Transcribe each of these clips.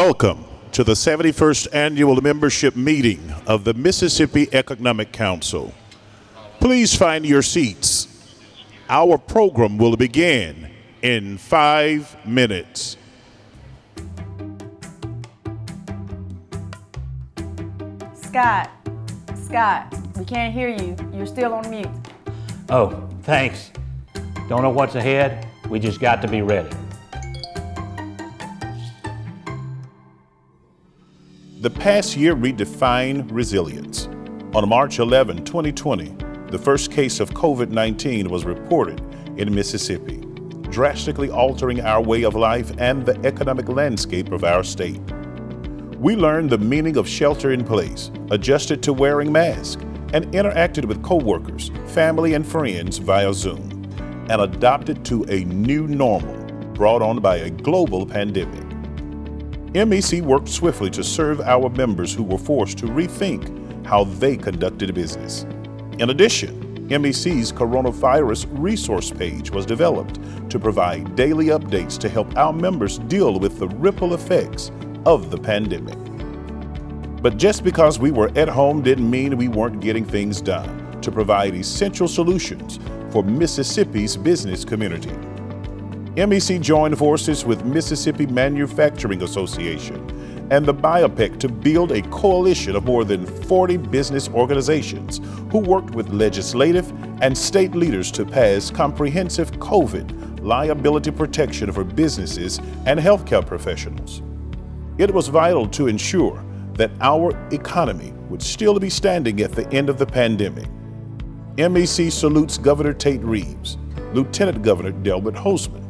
Welcome to the 71st Annual Membership Meeting of the Mississippi Economic Council. Please find your seats. Our program will begin in 5 minutes. Scott, we can't hear you. You're still on mute. Oh, thanks. Don't know what's ahead. We just got to be ready. The past year redefined resilience. On March 11, 2020, the first case of COVID-19 was reported in Mississippi, drastically altering our way of life and the economic landscape of our state. We learned the meaning of shelter in place, adjusted to wearing masks, and interacted with coworkers, family, and friends via Zoom, and adopted to a new normal brought on by a global pandemic. MEC worked swiftly to serve our members who were forced to rethink how they conducted business. In addition, MEC's coronavirus resource page was developed to provide daily updates to help our members deal with the ripple effects of the pandemic. But just because we were at home didn't mean we weren't getting things done to provide essential solutions for Mississippi's business community. MEC joined forces with Mississippi Manufacturing Association and the BioPEC to build a coalition of more than 40 business organizations who worked with legislative and state leaders to pass comprehensive COVID liability protection for businesses and healthcare professionals. It was vital to ensure that our economy would still be standing at the end of the pandemic. MEC salutes Governor Tate Reeves, Lieutenant Governor Delbert Hosemann,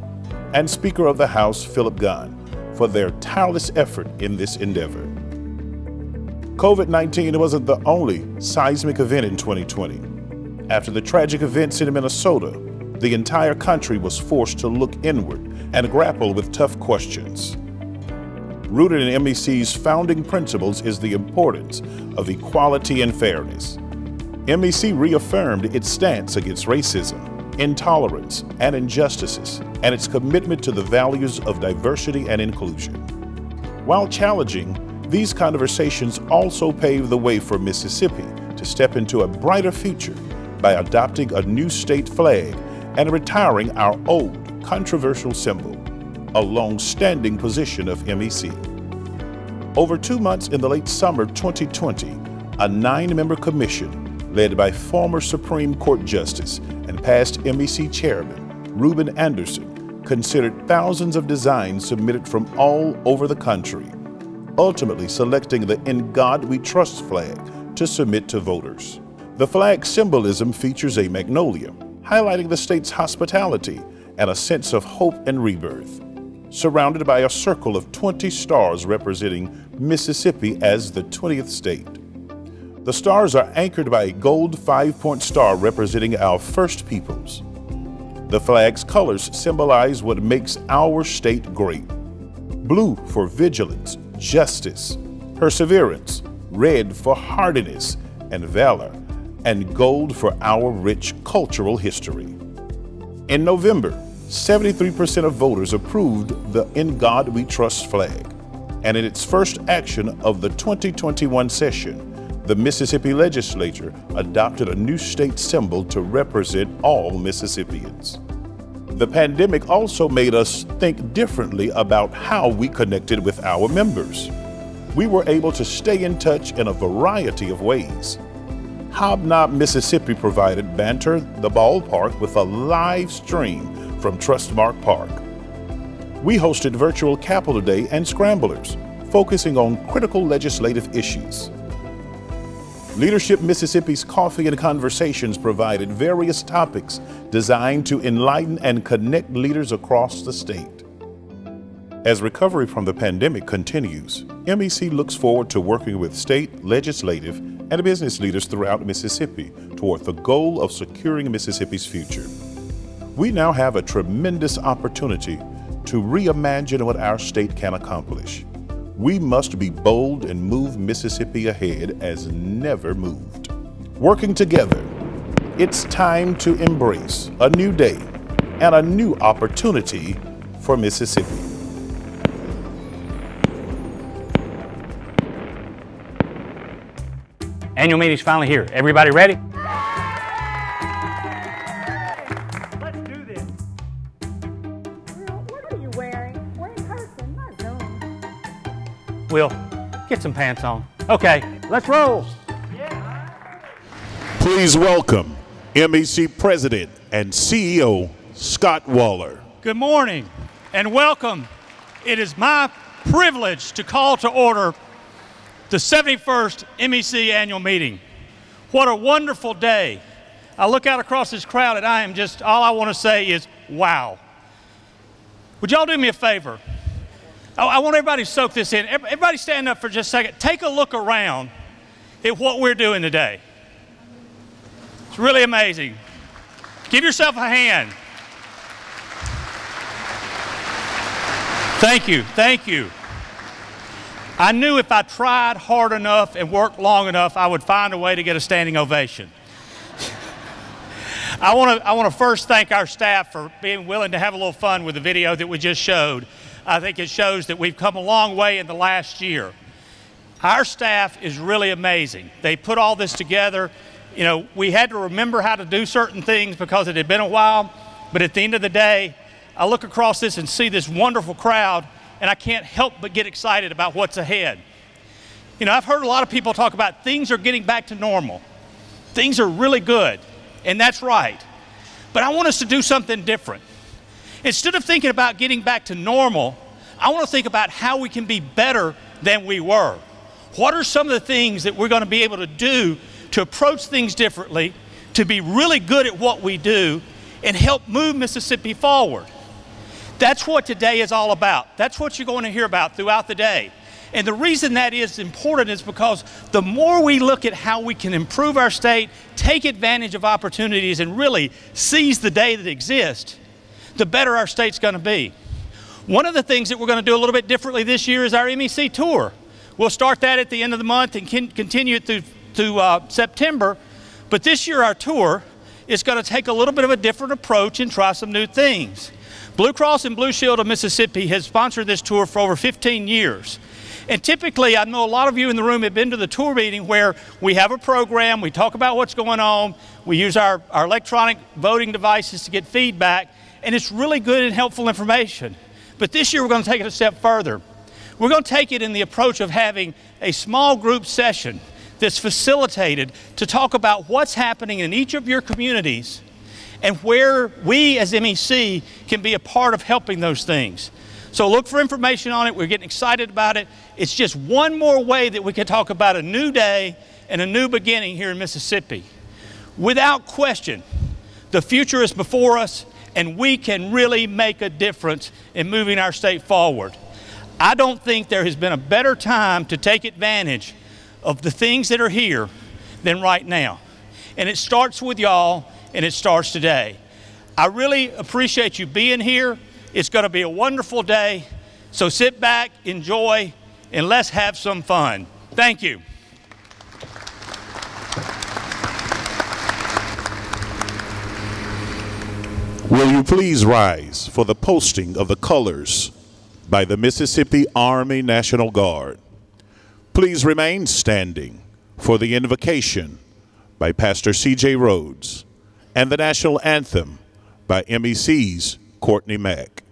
and Speaker of the House Philip Gunn for their tireless effort in this endeavor. COVID-19 wasn't the only seismic event in 2020. After the tragic events in Minnesota, the entire country was forced to look inward and grapple with tough questions. Rooted in MEC's founding principles is the importance of equality and fairness. MEC reaffirmed its stance against racism, intolerance, and injustices, and its commitment to the values of diversity and inclusion. While challenging, these conversations also paved the way for Mississippi to step into a brighter future by adopting a new state flag and retiring our old controversial symbol, a long-standing position of MEC. Over 2 months in the late summer 2020, a 9-member commission led by former Supreme Court Justice and past MEC Chairman Reuben Anderson considered thousands of designs submitted from all over the country, ultimately selecting the "In God We Trust" flag to submit to voters. The flag's symbolism features a magnolia, highlighting the state's hospitality and a sense of hope and rebirth, surrounded by a circle of 20 stars representing Mississippi as the 20th state. The stars are anchored by a gold 5-point star representing our first peoples. The flag's colors symbolize what makes our state great. Blue for vigilance, justice, perseverance, red for hardiness and valor, and gold for our rich cultural history. In November, 73% of voters approved the "In God We Trust" flag, and in its first action of the 2021 session, the Mississippi legislature adopted a new state symbol to represent all Mississippians. The pandemic also made us think differently about how we connected with our members. We were able to stay in touch in a variety of ways. Hobnob Mississippi provided Banter the Ballpark with a live stream from Trustmark Park. We hosted virtual Capitol Day and Scramblers, focusing on critical legislative issues. Leadership Mississippi's Coffee and Conversations provided various topics designed to enlighten and connect leaders across the state. As recovery from the pandemic continues, MEC looks forward to working with state, legislative, and business leaders throughout Mississippi toward the goal of securing Mississippi's future. We now have a tremendous opportunity to reimagine what our state can accomplish. We must be bold and move Mississippi ahead as never moved. Working together, it's time to embrace a new day and a new opportunity for Mississippi. Annual meeting's finally here. Everybody ready? Let's do this. What are you wearing? We're in person, not Zoom. Will, get some pants on. Okay, let's roll. Please welcome MEC President and CEO Scott Waller. Good morning and welcome. It is my privilege to call to order the 71st MEC annual meeting. What a wonderful day. I look out across this crowd and I am just, all I want to say is, wow. Would y'all do me a favor? I want everybody to soak this in. Everybody stand up for just a second. Take a look around at what we're doing today. It's really amazing. Give yourself a hand. Thank you, thank you. I knew if I tried hard enough and worked long enough, I would find a way to get a standing ovation. I want to first thank our staff for being willing to have a little fun with the video that we just showed. I think it shows that we've come a long way in the last year. Our staff is really amazing. They put all this together. You know, we had to remember how to do certain things because it had been a while, but at the end of the day, I look across this and see this wonderful crowd, and I can't help but get excited about what's ahead. You know, I've heard a lot of people talk about things are getting back to normal. Things are really good, and that's right. But I want us to do something different. Instead of thinking about getting back to normal, I want to think about how we can be better than we were. What are some of the things that we're going to be able to do to approach things differently, to be really good at what we do, and help move Mississippi forward? That's what today is all about. That's what you're going to hear about throughout the day. And the reason that is important is because the more we look at how we can improve our state, take advantage of opportunities, and really seize the day that exists, the better our state's going to be. One of the things that we're going to do a little bit differently this year is our MEC tour. We'll start that at the end of the month and continue it through September. But this year our tour is going to take a little bit of a different approach and try some new things. Blue Cross and Blue Shield of Mississippi has sponsored this tour for over 15 years. And typically, I know a lot of you in the room have been to the tour meeting where we have a program, we talk about what's going on, we use our electronic voting devices to get feedback, and it's really good and helpful information. But this year we're going to take it a step further. We're going to take it in the approach of having a small group session that's facilitated to talk about what's happening in each of your communities and where we as MEC can be a part of helping those things. So look for information on it. We're getting excited about it. It's just one more way that we can talk about a new day and a new beginning here in Mississippi. Without question, the future is before us, and we can really make a difference in moving our state forward. I don't think there has been a better time to take advantage of the things that are here than right now. And it starts with y'all, and it starts today. I really appreciate you being here. It's going to be a wonderful day. So sit back, enjoy, and let's have some fun. Thank you. Will you please rise for the posting of the colors by the Mississippi Army National Guard? Please remain standing for the invocation by Pastor C.J. Rhodes and the national anthem by MEC's Courtney Mack.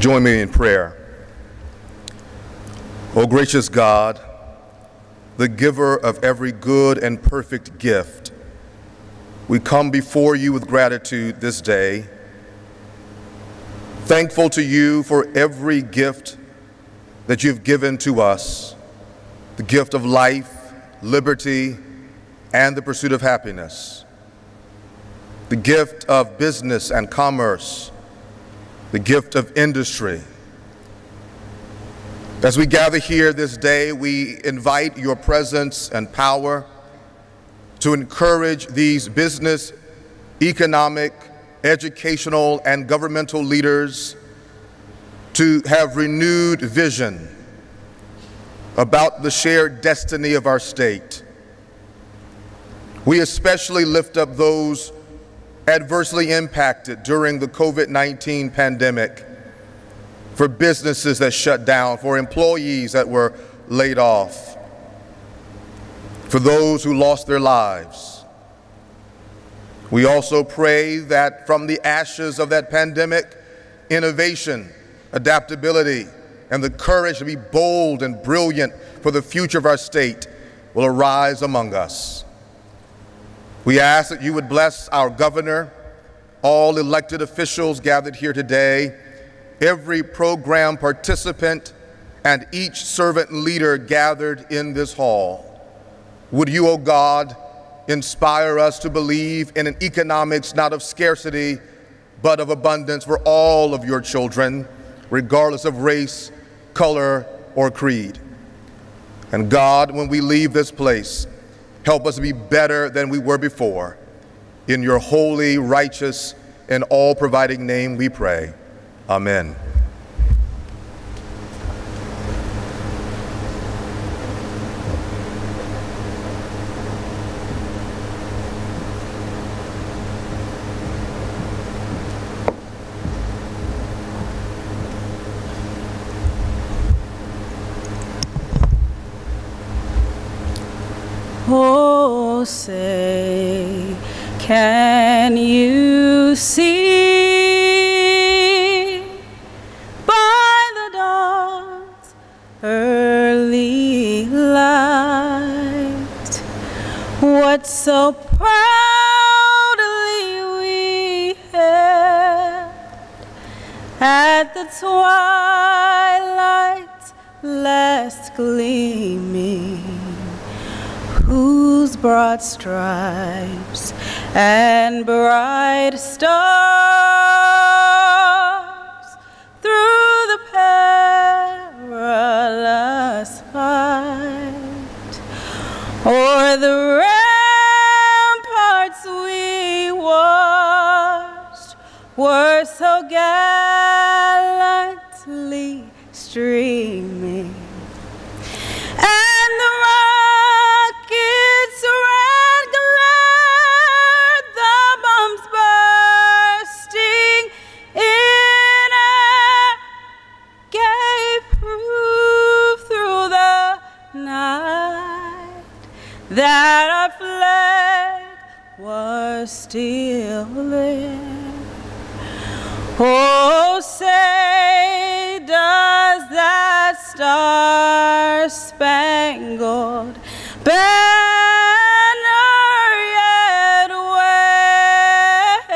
Join me in prayer. O gracious God, the giver of every good and perfect gift, we come before you with gratitude this day, thankful to you for every gift that you've given to us, the gift of life, liberty, and the pursuit of happiness, the gift of business and commerce, the gift of industry. As we gather here this day, we invite your presence and power to encourage these business, economic, educational, and governmental leaders to have renewed vision about the shared destiny of our state. We especially lift up those adversely impacted during the COVID-19 pandemic, for businesses that shut down, for employees that were laid off, for those who lost their lives. We also pray that from the ashes of that pandemic, innovation, adaptability, and the courage to be bold and brilliant for the future of our state will arise among us. We ask that you would bless our governor, all elected officials gathered here today, every program participant, and each servant leader gathered in this hall. Would you, O God, inspire us to believe in an economics not of scarcity, but of abundance for all of your children, regardless of race, color, or creed. And God, when we leave this place, help us to be better than we were before. In your holy, righteous, and all-providing name we pray. Amen. Oh, say, can you see by the dawn's early light what so proudly we hailed at the twilight's last gleaming, whose broad stripes and bright stars through the perilous fight o'er the ramparts we watched were so gallantly streaming, and the rockets red glared, the bombs bursting in air gave proof through the night that our flag was still there. Oh, say, does that star-spangled banner yet wave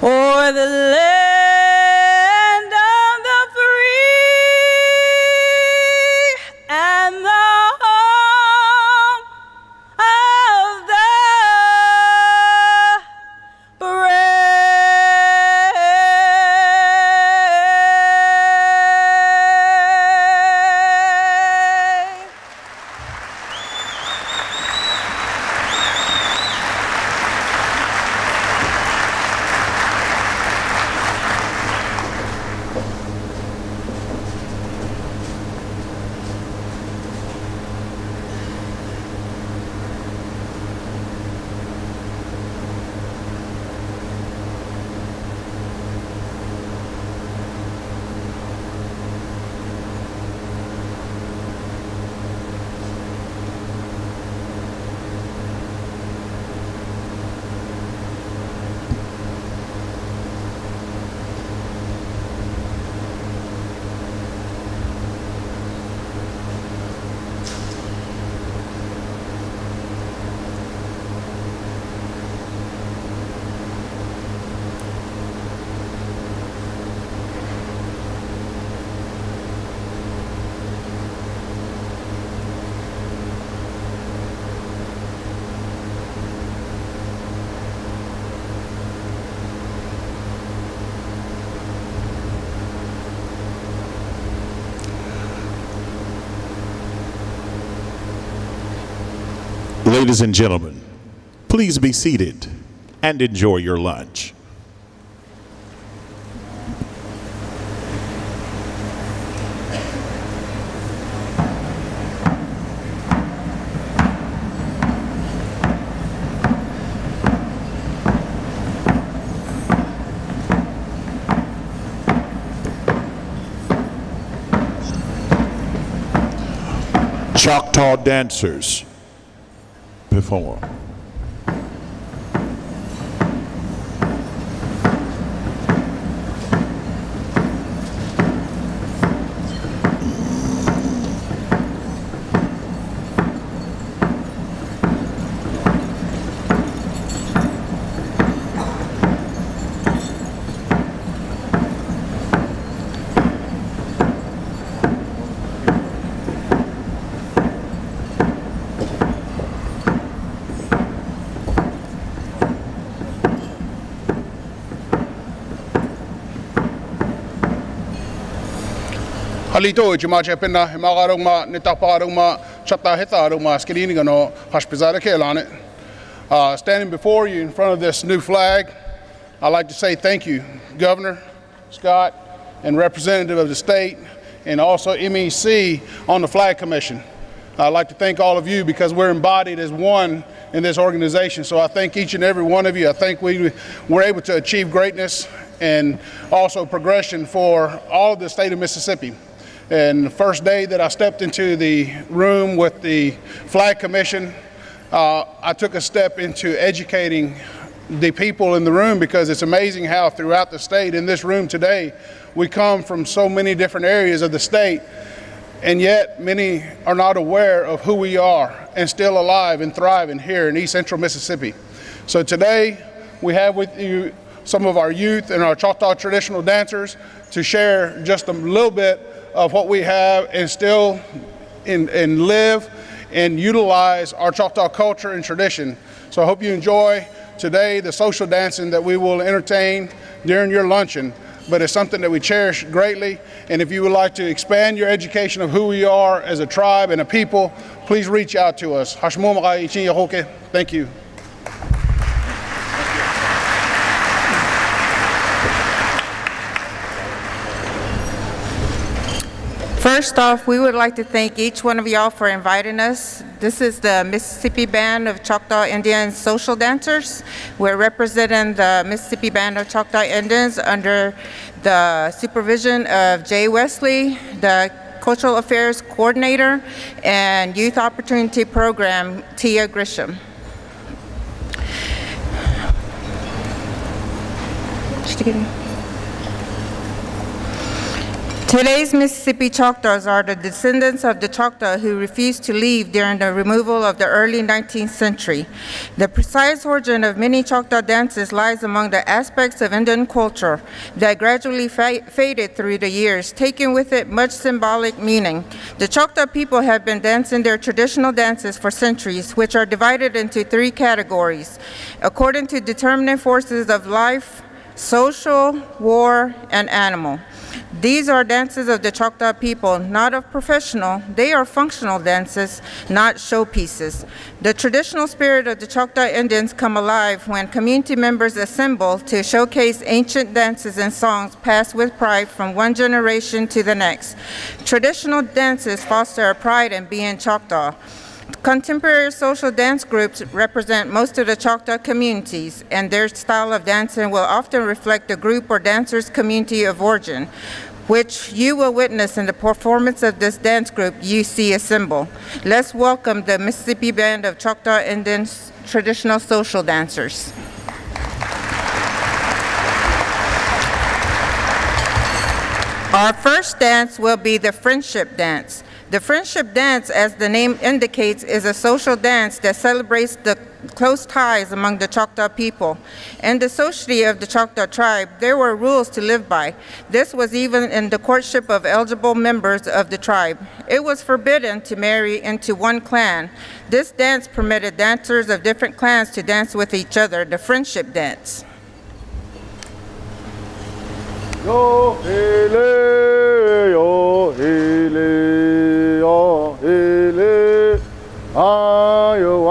o'er the land of the free and the home of the brave? Ladies and gentlemen, please be seated and enjoy your lunch. Choctaw dancers perform. Halito jumache penna magarong ma nitaparong ma chata hetarong ma skilini gano hospizada kelane. Standing before you in front of this new flag, I'd like to say thank you, Governor Scott and representative of the state, and also MEC on the Flag Commission. I'd like to thank all of you because we're embodied as one in this organization. So I thank each and every one of you. I think we were able to achieve greatness and also progression for all of the state of Mississippi. And the first day that I stepped into the room with the Flag Commission, I took a step into educating the people in the room, because it's amazing how throughout the state, in this room today, we come from so many different areas of the state, and yet many are not aware of who we are and still alive and thriving here in East Central Mississippi. So today we have with you some of our youth and our Choctaw traditional dancers to share just a little bit of what we have and still and live and utilize our Choctaw culture and tradition. So I hope you enjoy today the social dancing that we will entertain during your luncheon, but it's something that we cherish greatly. And if you would like to expand your education of who we are as a tribe and a people, please reach out to us. Thank you. First off, we would like to thank each one of y'all for inviting us. This is the Mississippi Band of Choctaw Indian Social Dancers. We're representing the Mississippi Band of Choctaw Indians under the supervision of Jay Wesley, the Cultural Affairs Coordinator, and Youth Opportunity Program, Tia Grisham. Today's Mississippi Choctaws are the descendants of the Choctaw who refused to leave during the removal of the early 19th century. The precise origin of many Choctaw dances lies among the aspects of Indian culture that gradually faded through the years, taking with it much symbolic meaning. The Choctaw people have been dancing their traditional dances for centuries, which are divided into three categories, according to determining forces of life: social, war, and animal. These are dances of the Choctaw people, not of professional. They are functional dances, not showpieces. The traditional spirit of the Choctaw Indians come alive when community members assemble to showcase ancient dances and songs passed with pride from one generation to the next. Traditional dances foster a pride in being Choctaw. Contemporary social dance groups represent most of the Choctaw communities, and their style of dancing will often reflect the group or dancer's community of origin, which you will witness in the performance of this dance group you see assemble. Let's welcome the Mississippi Band of Choctaw Indians Traditional Social Dancers. Our first dance will be the Friendship Dance. The Friendship Dance, as the name indicates, is a social dance that celebrates the close ties among the Choctaw people. In the society of the Choctaw tribe, there were rules to live by. This was even in the courtship of eligible members of the tribe. It was forbidden to marry into one clan. This dance permitted dancers of different clans to dance with each other, the Friendship Dance. Yo hele, yo hele, yo hele, ayo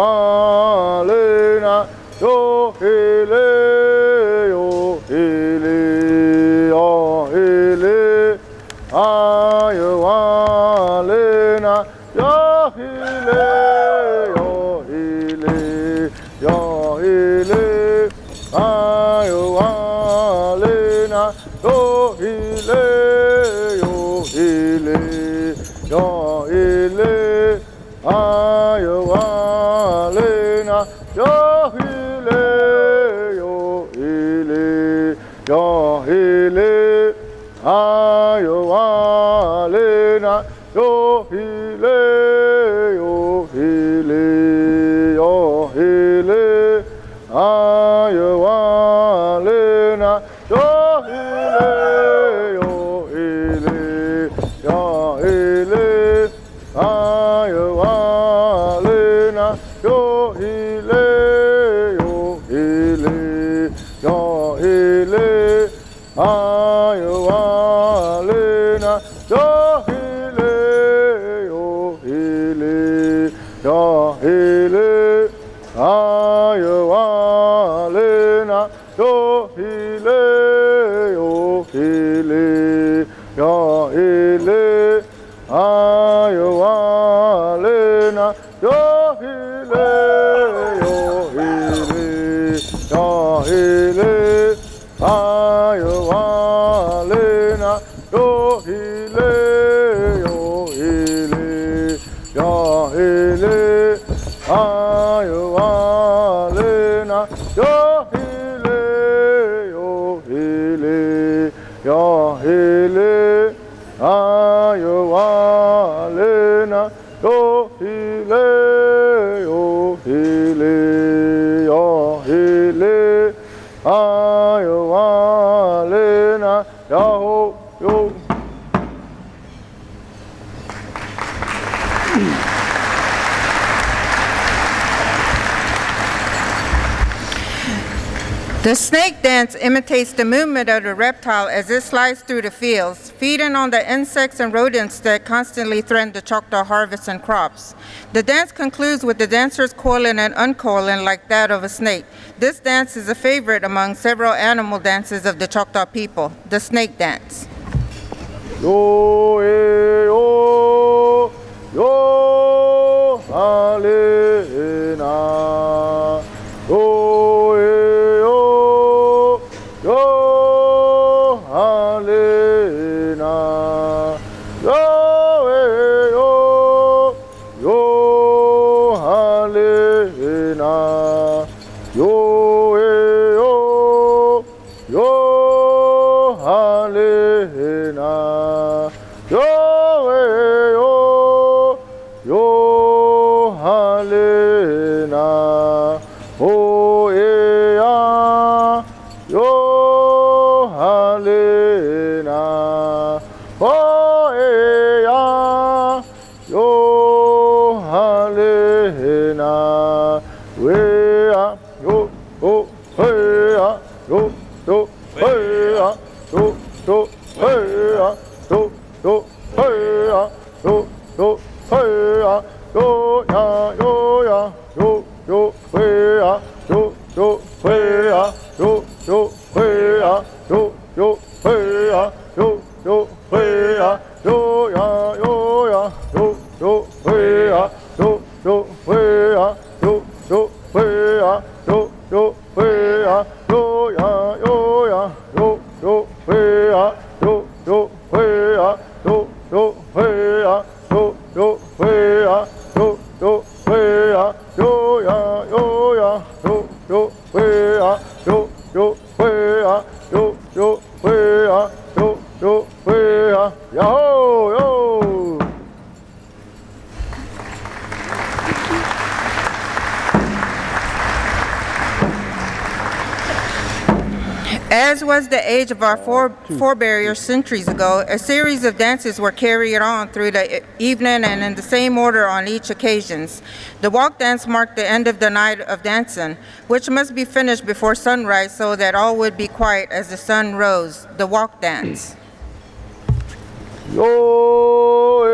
The snake dance imitates the movement of the reptile as it slides through the fields, feeding on the insects and rodents that constantly threaten the Choctaw harvest and crops. The dance concludes with the dancers coiling and uncoiling like that of a snake. This dance is a favorite among several animal dances of the Choctaw people, the snake dance. Yo, yo, yo, alena. Yo, yo, yo, alena. Yo, yo, yo, alena. Yo, yo, yo, alena. Yo, yo, alena. Oh, yeah, yo, alena. Oh, yeah, yo, alena. We are, yo, oh, hey, yo, yo, hey, yo, yo, hey, yo, yo, hey, yo, yo, hey, yo, ya, yo, ya, yo, yo, hey, yo, yo, hey, yo, yo, hey, yo, yo, hey, yo, yo, hey, yo, ya, yo, ya, yo, yo, hey, yo, yo, hey, yo, yo, hey, yo, yo, hey, yo, ya, yo, ya, yo, yo, hey, yo, yo, hey, yo, yo, hey, yo, yo, hey, yo, yo, hey, yo, ya, yo, ya, yo, yo, hey, yo, yo, hey, yo, yo, hey, yo, yo, hey, yo, yo. As was the age of our forebears centuries ago, a series of dances were carried on through the evening and in the same order on each occasion. The walk dance marked the end of the night of dancing, which must be finished before sunrise so that all would be quiet as the sun rose. The walk dance. Yo,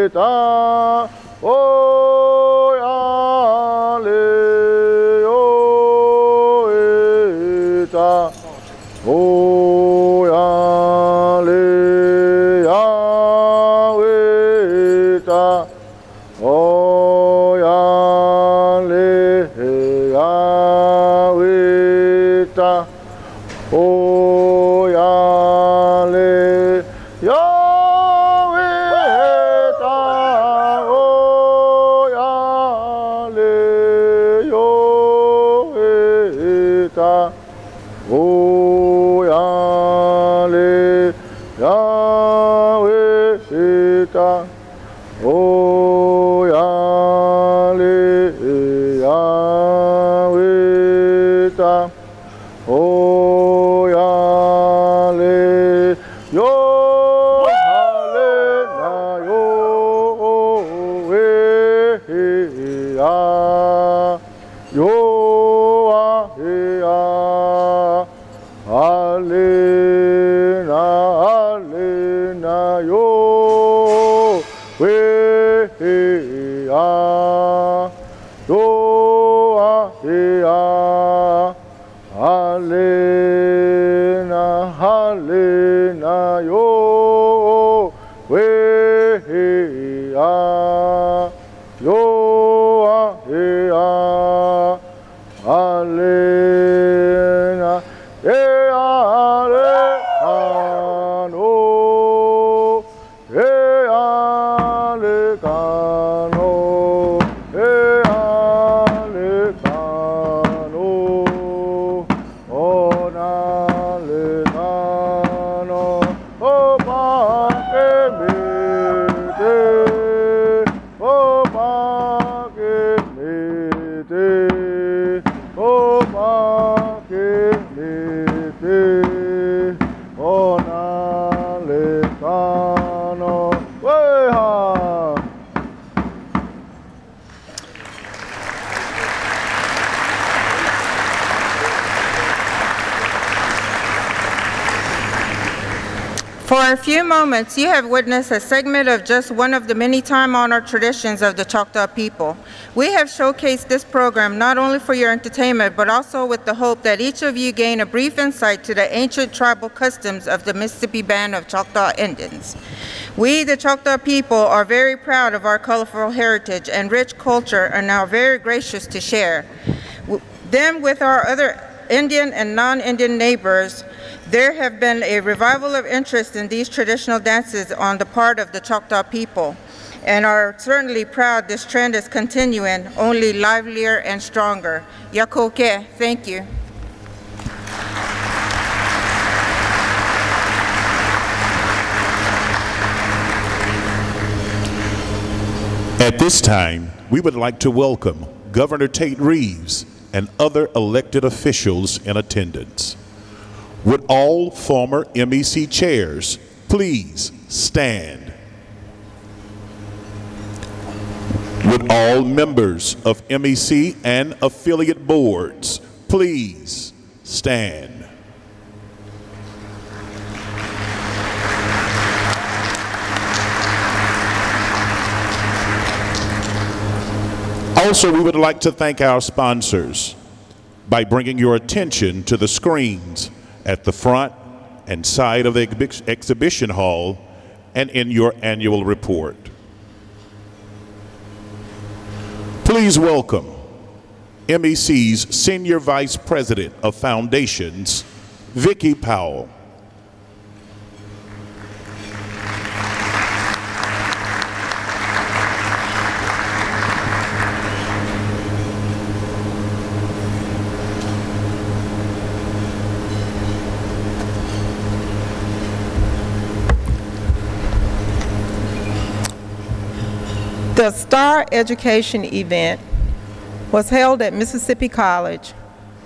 eta, o, ya, le, yo, eta, o, ya, le, ya, eta, o, ya, le, ya, eta, o, ya, le, ya, weta, o ya le ya weta, o ya le yo hale na yo we ya yo a he ya hale na yo we ya yo a he ya Halena yo we ya yo ya Halena no For a few moments, you have witnessed a segment of just one of the many time-honored traditions of the Choctaw people. We have showcased this program not only for your entertainment, but also with the hope that each of you gain a brief insight to the ancient tribal customs of the Mississippi Band of Choctaw Indians. We, the Choctaw people, are very proud of our colorful heritage and rich culture and are very gracious to share them with our other Indian and non-Indian neighbors. There have been a revival of interest in these traditional dances on the part of the Choctaw people, and are certainly proud this trend is continuing, only livelier and stronger. Yakoke, thank you. At this time, we would like to welcome Governor Tate Reeves and other elected officials in attendance. Would all former MEC chairs please stand? Would all members of MEC and affiliate boards please stand? Also, we would like to thank our sponsors by bringing your attention to the screens at the front and side of the exhibition hall and in your annual report. Please welcome MEC's Senior Vice President of Foundations, Vicki Powell. The STAR Education event was held at Mississippi College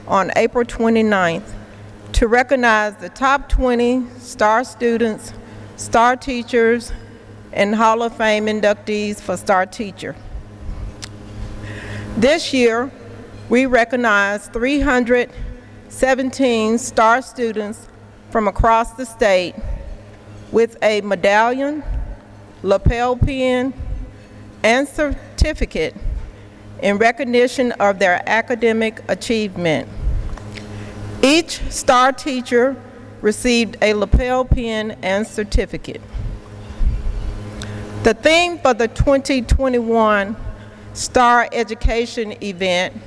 on April 29th to recognize the top 20 STAR students, STAR teachers, and Hall of Fame inductees for STAR Teacher. This year, we recognized 317 STAR students from across the state with a medallion, lapel pin, and certificate in recognition of their academic achievement. Each STAR teacher received a lapel pin and certificate. The theme for the 2021 STAR Education event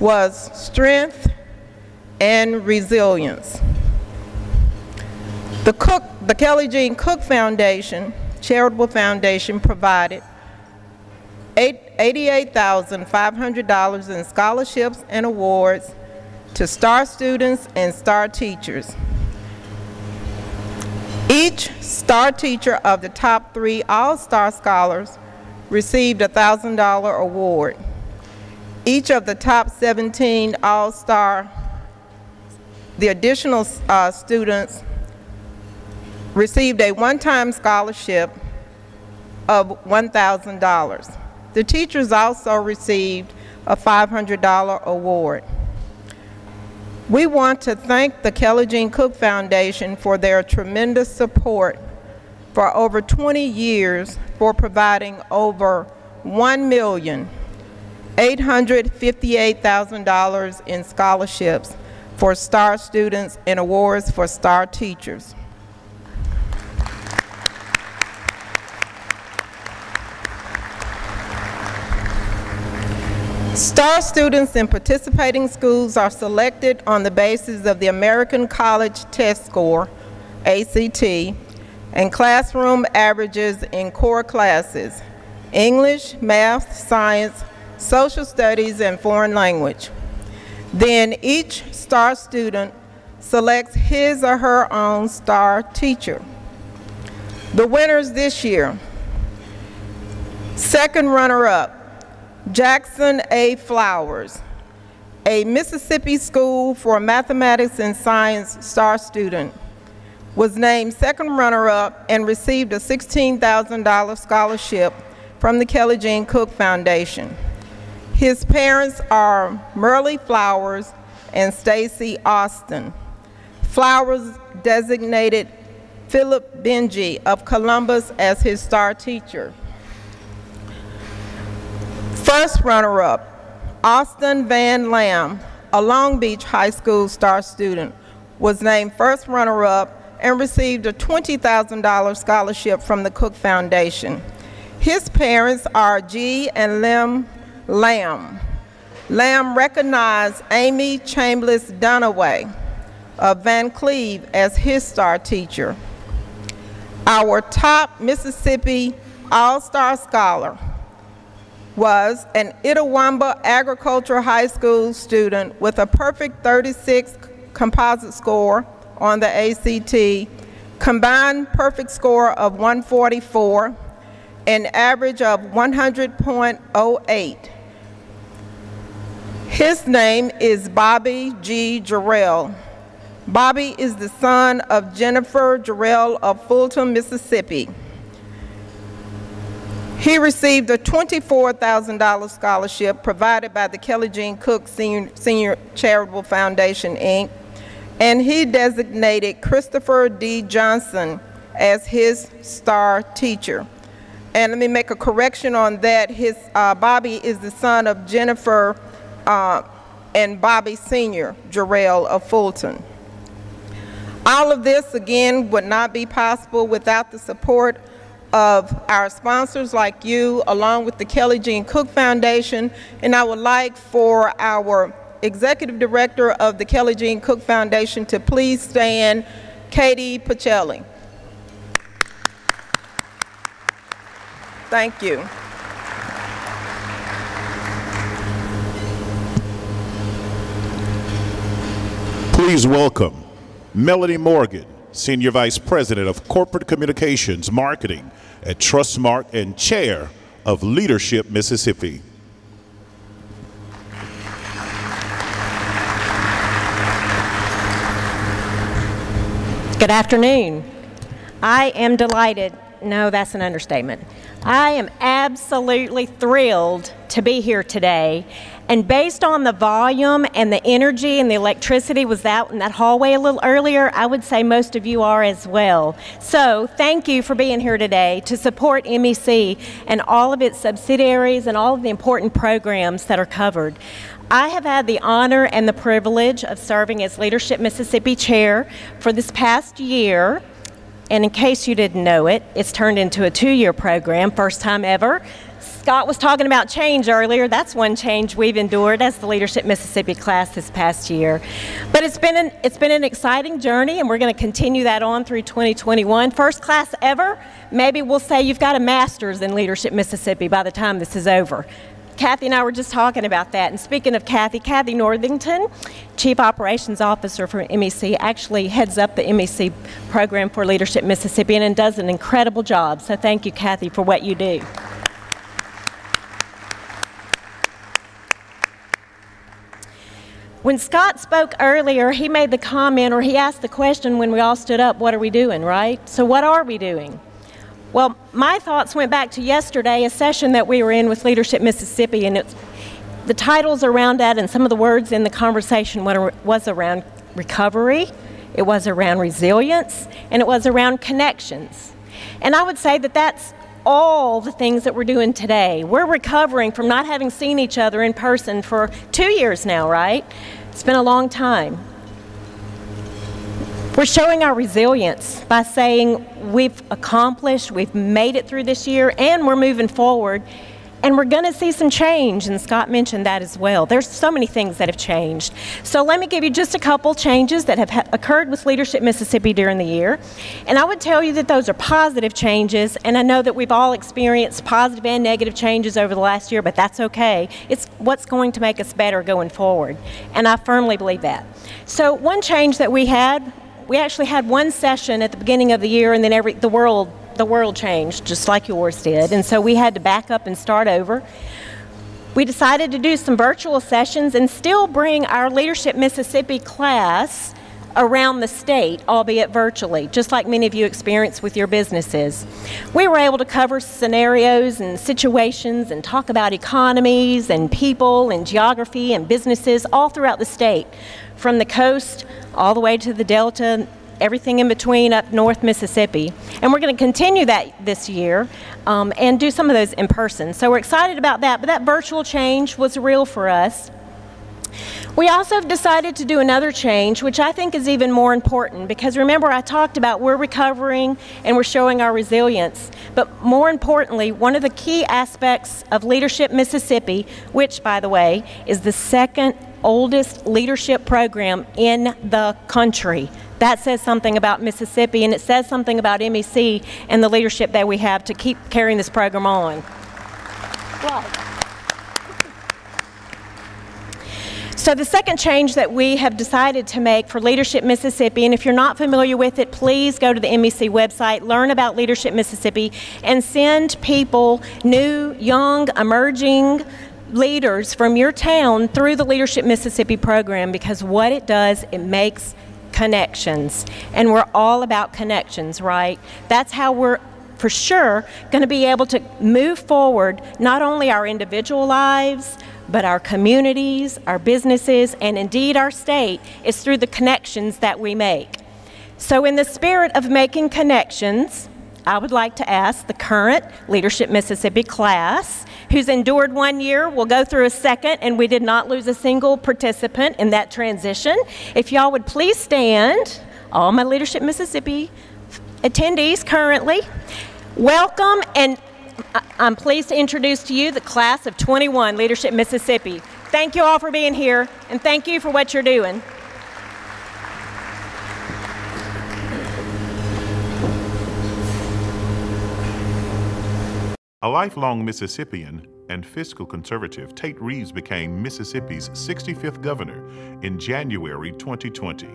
was Strength and Resilience. The Kelly Jean Cook Foundation, charitable foundation, provided $88,500 in scholarships and awards to STAR students and STAR teachers. Each star teacher of the top 3 All-Star Scholars received a $1,000 award. Each of the top 17 All-Star, the additional students received a one-time scholarship of $1,000. The teachers also received a $500 award. We want to thank the Kelly Jean Cook Foundation for their tremendous support for over 20 years for providing over $1,858,000 in scholarships for STAR students and awards for STAR teachers. STAR students in participating schools are selected on the basis of the American College Test Score, ACT, and classroom averages in core classes, English, math, science, social studies, and foreign language. Then each STAR student selects his or her own STAR teacher. The winners this year: second runner-up, Jackson A. Flowers, a Mississippi School for Mathematics and Science STAR student, was named second runner-up and received a $16,000 scholarship from the Kelly Jean Cook Foundation. His parents are Merle Flowers and Stacy Austin. Flowers designated Philip Benji of Columbus as his STAR teacher. First runner-up, Austin Van Lam, a Long Beach High School STAR student, was named first runner-up and received a $20,000 scholarship from the Cook Foundation. His parents are G. and Lem Lamb. Lamb recognized Amy Chambliss Dunaway of Van Cleve as his STAR teacher. Our top Mississippi All-Star Scholar was an Itawamba Agricultural High School student with a perfect 36 composite score on the ACT, combined perfect score of 144, an average of 100.08. His name is Bobby G. Jarrell. Bobby is the son of Jennifer Jarrell of Fulton, Mississippi. He received a $24,000 scholarship provided by the Kelly Jean Cook Senior Charitable Foundation, Inc., and he designated Christopher D. Johnson as his STAR teacher. And let me make a correction on that. Bobby is the son of Jennifer and Bobby Sr. Jarrell of Fulton. All of this, again, would not be possible without the support of our sponsors like you, along with the Kelly Jean Cook Foundation. And I would like for our Executive Director of the Kelly Jean Cook Foundation to please stand, Katie Pacelli. Thank you. Please welcome Melody Morgan, Senior Vice President of Corporate Communications Marketing at Trustmark and Chair of Leadership Mississippi. Good afternoon. I am delighted. No, that's an understatement. I am absolutely thrilled to be here today. And based on the volume and the energy and the electricity was out in that hallway a little earlier, I would say most of you are as well. So thank you for being here today to support MEC and all of its subsidiaries and all of the important programs that are covered. I have had the honor and the privilege of serving as Leadership Mississippi Chair for this past year. And in case you didn't know it, it's turned into a 2-year program, first time ever. Scott was talking about change earlier. That's one change we've endured as the Leadership Mississippi class this past year. But it's been an exciting journey, and we're going to continue that on through 2021. First class ever. Maybe we'll say you've got a master's in Leadership Mississippi by the time this is over. Kathy and I were just talking about that. And speaking of Kathy Northington, Chief Operations Officer for MEC, actually heads up the MEC program for Leadership Mississippi and does an incredible job. So thank you, Kathy, for what you do. When Scott spoke earlier, he made the comment, or he asked the question when we all stood up, what are we doing, right? So what are we doing? Well, my thoughts went back to yesterday, a session that we were in with Leadership Mississippi, and the titles around that and some of the words in the conversation was around recovery, it was around resilience, and it was around connections. And I would say that that's all the things that we're doing today. We're recovering from not having seen each other in person for 2 years now, right? It's been a long time. We're showing our resilience by saying we've accomplished, we've made it through this year, and we're moving forward. And we're going to see some change, and Scott mentioned that as well. There's so many things that have changed. So let me give you just a couple changes that have occurred with Leadership Mississippi during the year. And I would tell you that those are positive changes, and I know that we've all experienced positive and negative changes over the last year, but that's okay. It's what's going to make us better going forward, and I firmly believe that. So one change that we actually had one session at the beginning of the year, and then the world changed, just like yours did, and so we had to back up and start over. We decided to do some virtual sessions and still bring our Leadership Mississippi class around the state, albeit virtually, just like many of you experience with your businesses. We were able to cover scenarios and situations and talk about economies and people and geography and businesses all throughout the state, from the coast all the way to the Delta, everything in between up North Mississippi. And we're going to continue that this year and do some of those in person. So we're excited about that, but that virtual change was real for us. We also have decided to do another change, which I think is even more important, because remember I talked about we're recovering and we're showing our resilience. But more importantly, one of the key aspects of Leadership Mississippi, which by the way is the second oldest leadership program in the country. That says something about Mississippi, and it says something about MEC and the leadership that we have to keep carrying this program on. So the second change that we have decided to make for Leadership Mississippi, and if you're not familiar with it, please go to the MEC website, learn about Leadership Mississippi, and send people, new, young, emerging leaders from your town through the Leadership Mississippi program, because what it does, it makes connections. And we're all about connections, right? That's how we're for sure going to be able to move forward, not only our individual lives, but our communities, our businesses, and indeed our state, is through the connections that we make. So in the spirit of making connections, I would like to ask the current Leadership Mississippi class, who's endured 1 year, will go through a second, and we did not lose a single participant in that transition. If y'all would please stand, all my Leadership Mississippi attendees currently, welcome, and I'm pleased to introduce to you the class of 21 Leadership Mississippi. Thank you all for being here, and thank you for what you're doing. A lifelong Mississippian and fiscal conservative, Tate Reeves became Mississippi's 65th governor in January 2020.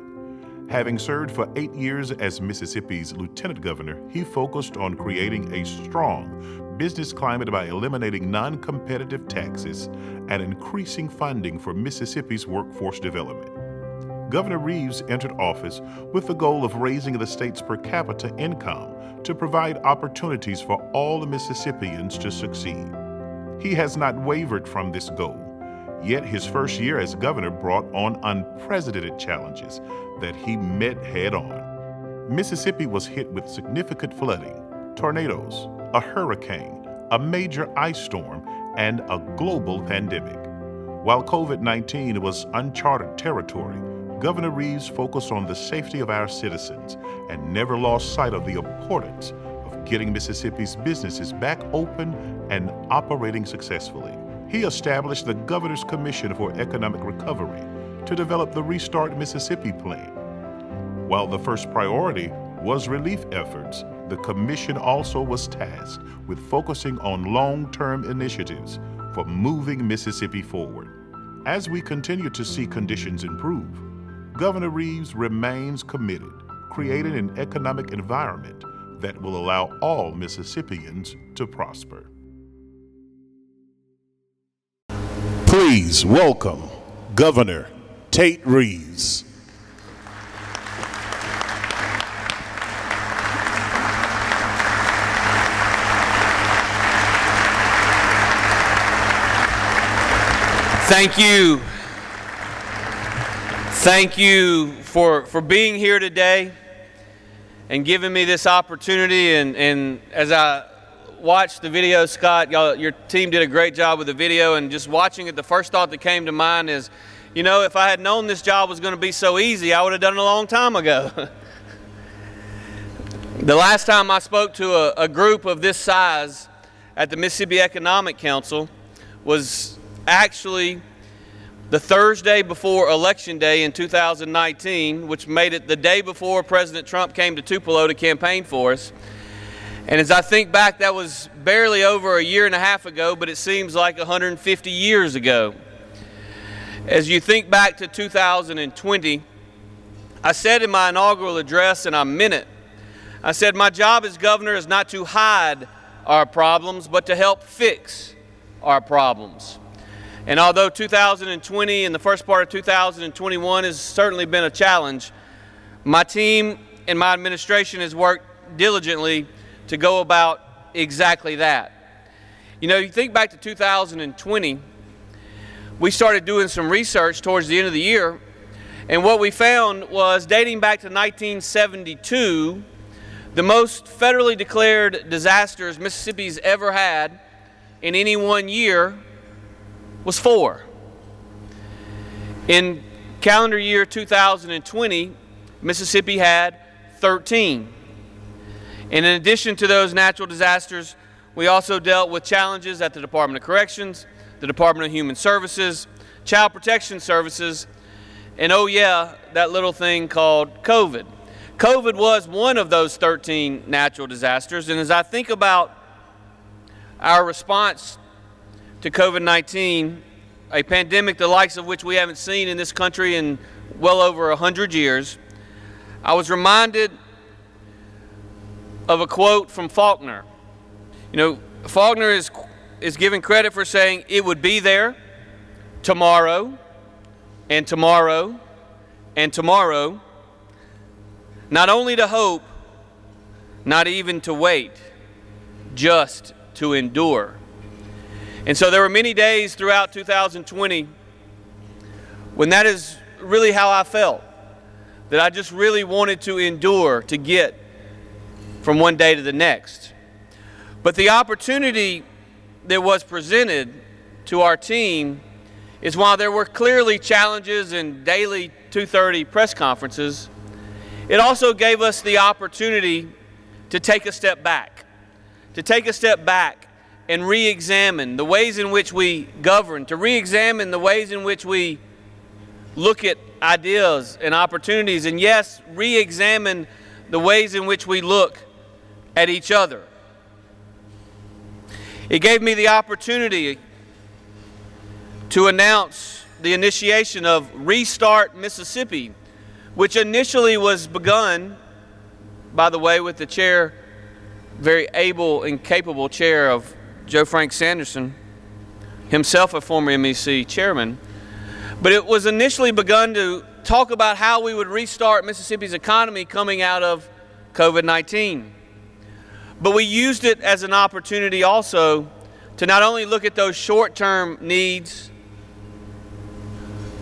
Having served for 8 years as Mississippi's lieutenant governor, he focused on creating a strong business climate by eliminating non-competitive taxes and increasing funding for Mississippi's workforce development. Governor Reeves entered office with the goal of raising the state's per capita income to provide opportunities for all the Mississippians to succeed. He has not wavered from this goal, yet his first year as governor brought on unprecedented challenges that he met head-on. Mississippi was hit with significant flooding, tornadoes, a hurricane, a major ice storm, and a global pandemic. While COVID-19 was uncharted territory, Governor Reeves focused on the safety of our citizens and never lost sight of the importance of getting Mississippi's businesses back open and operating successfully. He established the Governor's Commission for Economic Recovery to develop the Restart Mississippi plan. While the first priority was relief efforts, the commission also was tasked with focusing on long-term initiatives for moving Mississippi forward. As we continue to see conditions improve, Governor Reeves remains committed, creating an economic environment that will allow all Mississippians to prosper. Please welcome Governor Tate Reeves. Thank you. Thank you for being here today and giving me this opportunity. And as I watched the video, Scott, your team did a great job with the video, and just watching it, the first thought that came to mind is, you know, if I had known this job was going to be so easy, I would have done it a long time ago. The last time I spoke to a group of this size at the Mississippi Economic Council was actually the Thursday before Election Day in 2019, which made it the day before President Trump came to Tupelo to campaign for us. And as I think back, that was barely over a year and a half ago, but it seems like 150 years ago. As you think back to 2020, I said in my inaugural address, and I meant it, I said, my job as governor is not to hide our problems, but to help fix our problems. And although 2020 and the first part of 2021 has certainly been a challenge, my team and my administration has worked diligently to go about exactly that. You know, you think back to 2020, we started doing some research towards the end of the year, and what we found was, dating back to 1972, the most federally declared disasters Mississippi's ever had in any one year was 4. In calendar year 2020, Mississippi had 13. And in addition to those natural disasters, we also dealt with challenges at the Department of Corrections, the Department of Human Services, Child Protection Services, and oh yeah, that little thing called COVID. COVID was one of those 13 natural disasters, and as I think about our response to COVID-19, a pandemic the likes of which we haven't seen in this country in well over 100 years, I was reminded of a quote from Faulkner. You know, Faulkner is given credit for saying it would be there tomorrow and tomorrow and tomorrow, not only to hope, not even to wait, just to endure. And so there were many days throughout 2020 when that is really how I felt, that I just really wanted to endure to get from one day to the next. But the opportunity that was presented to our team is, while there were clearly challenges and daily 2:30 press conferences, it also gave us the opportunity to take a step back, and re-examine the ways in which we govern, to re-examine the ways in which we look at ideas and opportunities, and yes, re-examine the ways in which we look at each other. It gave me the opportunity to announce the initiation of Restart Mississippi, which initially was begun, by the way, with the chair, very able and capable chair of Joe Frank Sanderson, himself a former MEC chairman. But it was initially begun to talk about how we would restart Mississippi's economy coming out of COVID-19. But we used it as an opportunity also to not only look at those short-term needs,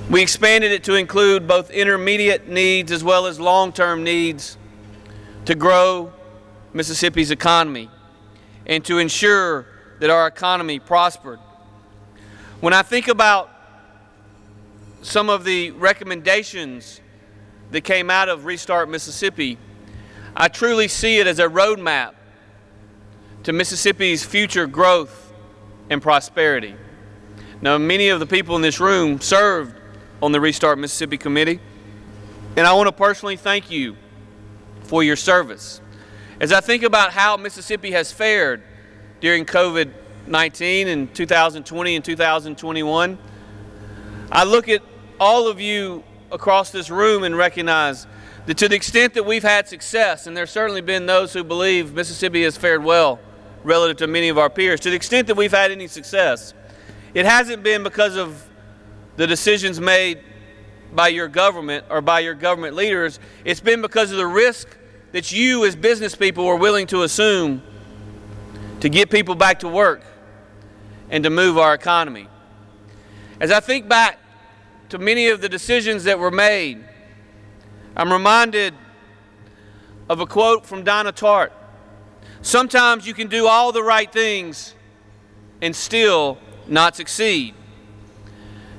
we expanded it to include both intermediate needs as well as long-term needs to grow Mississippi's economy and to ensure that our economy prospered. When I think about some of the recommendations that came out of Restart Mississippi, I truly see it as a roadmap to Mississippi's future growth and prosperity. Now, many of the people in this room served on the Restart Mississippi Committee, and I want to personally thank you for your service. As I think about how Mississippi has fared during COVID 2019 and 2020 and 2021. I look at all of you across this room and recognize that to the extent that we've had success, and there's certainly been those who believe Mississippi has fared well relative to many of our peers, to the extent that we've had any success, it hasn't been because of the decisions made by your government or by your government leaders. It's been because of the risk that you as business people were willing to assume to get people back to work and to move our economy. As I think back to many of the decisions that were made, I'm reminded of a quote from Donna Tartt. Sometimes you can do all the right things and still not succeed.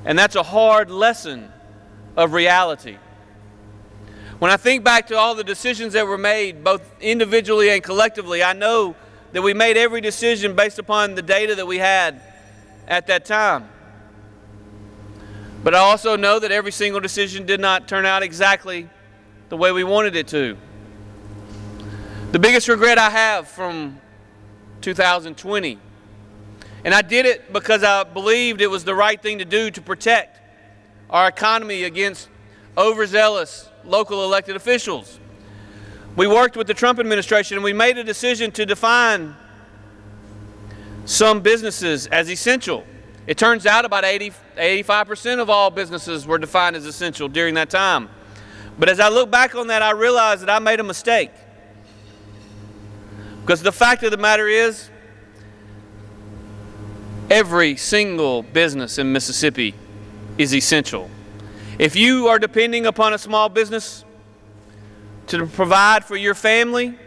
And that's a hard lesson of reality. When I think back to all the decisions that were made, both individually and collectively, I know that we made every decision based upon the data that we had at that time. But I also know that every single decision did not turn out exactly the way we wanted it to. The biggest regret I have from 2020, and I did it because I believed it was the right thing to do to protect our economy against overzealous local elected officials. We worked with the Trump administration and we made a decision to define some businesses as essential. It turns out about 85% of all businesses were defined as essential during that time. But as I look back on that, I realize that I made a mistake. Because the fact of the matter is, every single business in Mississippi is essential. If you are depending upon a small business to provide for your family,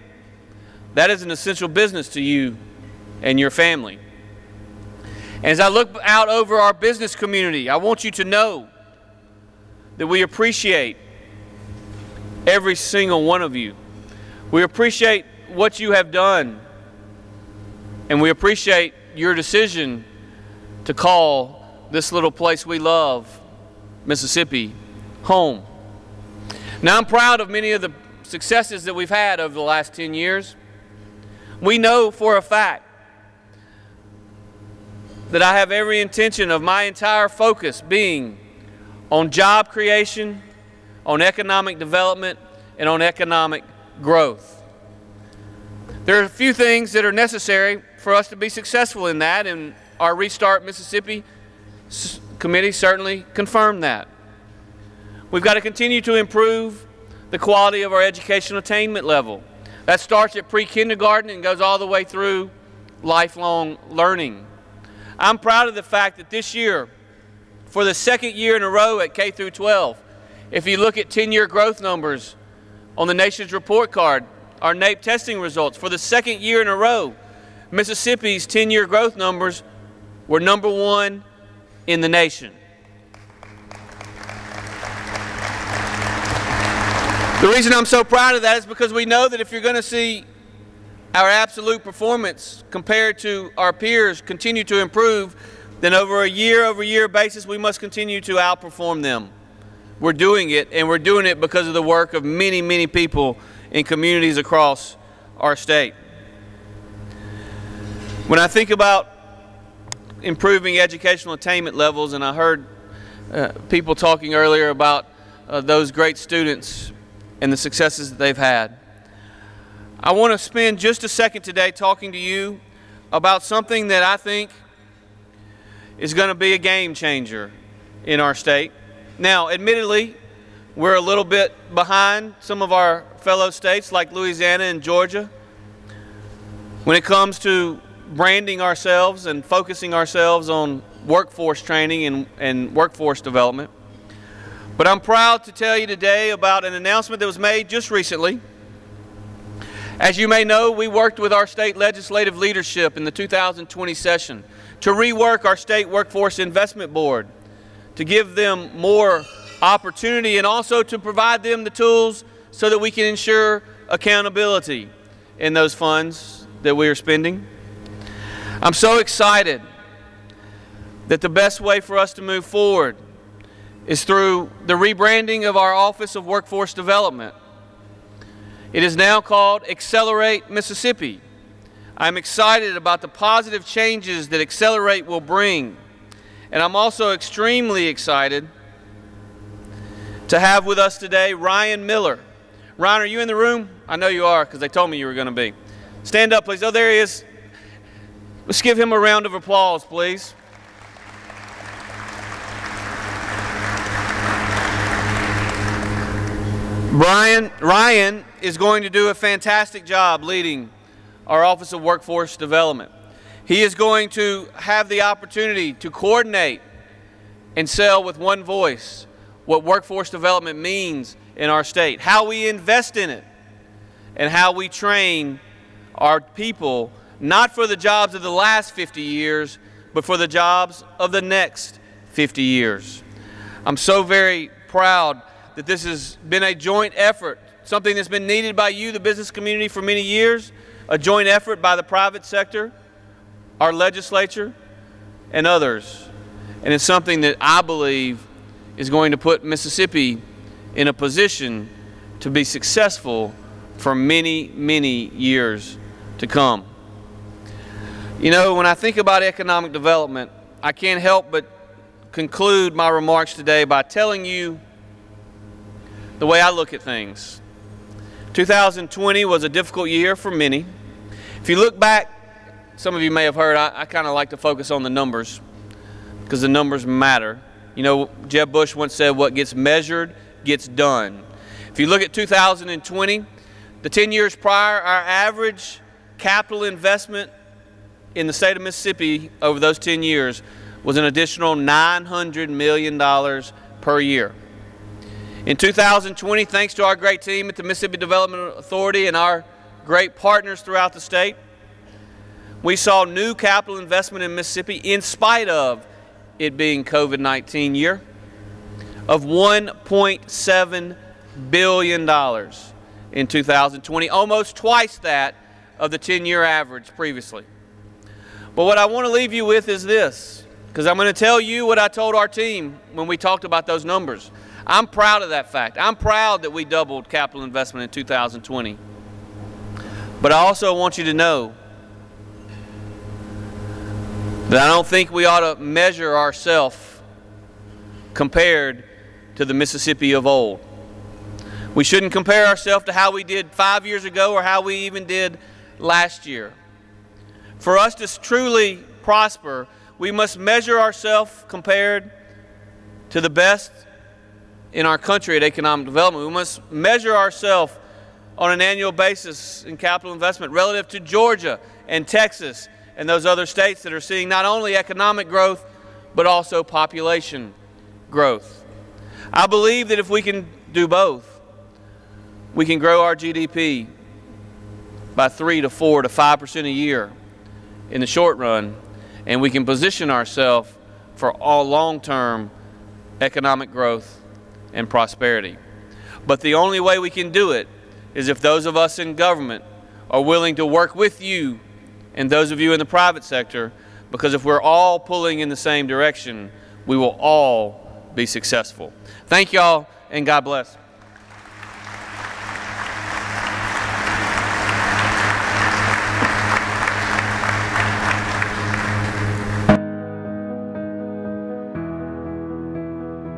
that is an essential business to you and your family. As I look out over our business community, I want you to know that we appreciate every single one of you. We appreciate what you have done, and we appreciate your decision to call this little place we love, Mississippi, home. Now, I'm proud of many of the successes that we've had over the last 10 years. We know for a fact that I have every intention of my entire focus being on job creation, on economic development, and on economic growth. There are a few things that are necessary for us to be successful in that, and our Restart Mississippi committee certainly confirmed that. We've got to continue to improve the quality of our educational attainment level. That starts at pre-kindergarten and goes all the way through lifelong learning. I'm proud of the fact that this year, for the second year in a row at K through 12, if you look at 10-year growth numbers on the nation's report card, our NAEP testing results, for the second year in a row, Mississippi's 10-year growth numbers were #1 in the nation. The reason I'm so proud of that is because we know that if you're going to see our absolute performance compared to our peers continue to improve, then over a year-over-year basis, we must continue to outperform them. We're doing it, and we're doing it because of the work of many, many people in communities across our state. When I think about improving educational attainment levels, and I heard people talking earlier about those great students and the successes that they've had, I want to spend just a second today talking to you about something that I think is going to be a game changer in our state. Now, admittedly, we're a little bit behind some of our fellow states like Louisiana and Georgia when it comes to branding ourselves and focusing ourselves on workforce training and workforce development. But I'm proud to tell you today about an announcement that was made just recently. As you may know, we worked with our state legislative leadership in the 2020 session to rework our state workforce investment board, to give them more opportunity and also to provide them the tools so that we can ensure accountability in those funds that we are spending. I'm so excited that the best way for us to move forward is through the rebranding of our Office of Workforce Development. It is now called Accelerate Mississippi. I'm excited about the positive changes that Accelerate will bring. And I'm also extremely excited to have with us today Ryan Miller. Ryan, are you in the room? I know you are because they told me you were going to be. Stand up, please. Oh, there he is. Let's give him a round of applause, please. Ryan is going to do a fantastic job leading our Office of Workforce Development. He is going to have the opportunity to coordinate and sell with one voice what workforce development means in our state, how we invest in it, and how we train our people, not for the jobs of the last 50 years, but for the jobs of the next 50 years. I'm so very proud that this has been a joint effort, something that's been needed by you, the business community, for many years, a joint effort by the private sector, our legislature, and others. And it's something that I believe is going to put Mississippi in a position to be successful for many, many years to come. You know, when I think about economic development, I can't help but conclude my remarks today by telling you the way I look at things. 2020 was a difficult year for many. If you look back, some of you may have heard, I kind of like to focus on the numbers because the numbers matter. You know, Jeb Bush once said, what gets measured gets done. If you look at 2020, the 10 years prior, our average capital investment in the state of Mississippi over those 10 years was an additional $900 million per year. In 2020, thanks to our great team at the Mississippi Development Authority and our great partners throughout the state, we saw new capital investment in Mississippi, in spite of it being COVID-19 year, of $1.7 billion in 2020, almost twice that of the 10-year average previously. But what I want to leave you with is this, because I'm going to tell you what I told our team when we talked about those numbers. I'm proud of that fact. I'm proud that we doubled capital investment in 2020. But I also want you to know that I don't think we ought to measure ourselves compared to the Mississippi of old. We shouldn't compare ourselves to how we did 5 years ago or how we even did last year. For us to truly prosper, we must measure ourselves compared to the best in our country at economic development. We must measure ourselves on an annual basis in capital investment relative to Georgia and Texas and those other states that are seeing not only economic growth, but also population growth. I believe that if we can do both, we can grow our GDP by 3 to 4 to 5% a year in the short run, and we can position ourselves for all long-term economic growth and prosperity. But the only way we can do it is if those of us in government are willing to work with you and those of you in the private sector, because if we're all pulling in the same direction, we will all be successful. Thank y'all, and God bless.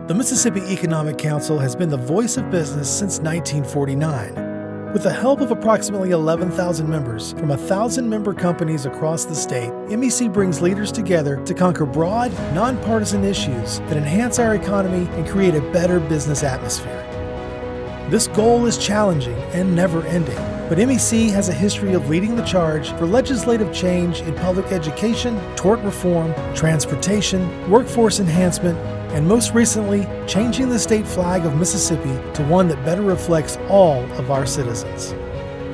The Mississippi Economic Council has been the voice of business since 1949. With the help of approximately 11,000 members from 1,000 member companies across the state, MEC brings leaders together to conquer broad, nonpartisan issues that enhance our economy and create a better business atmosphere. This goal is challenging and never-ending, but MEC has a history of leading the charge for legislative change in public education, tort reform, transportation, workforce enhancement, and most recently, changing the state flag of Mississippi to one that better reflects all of our citizens.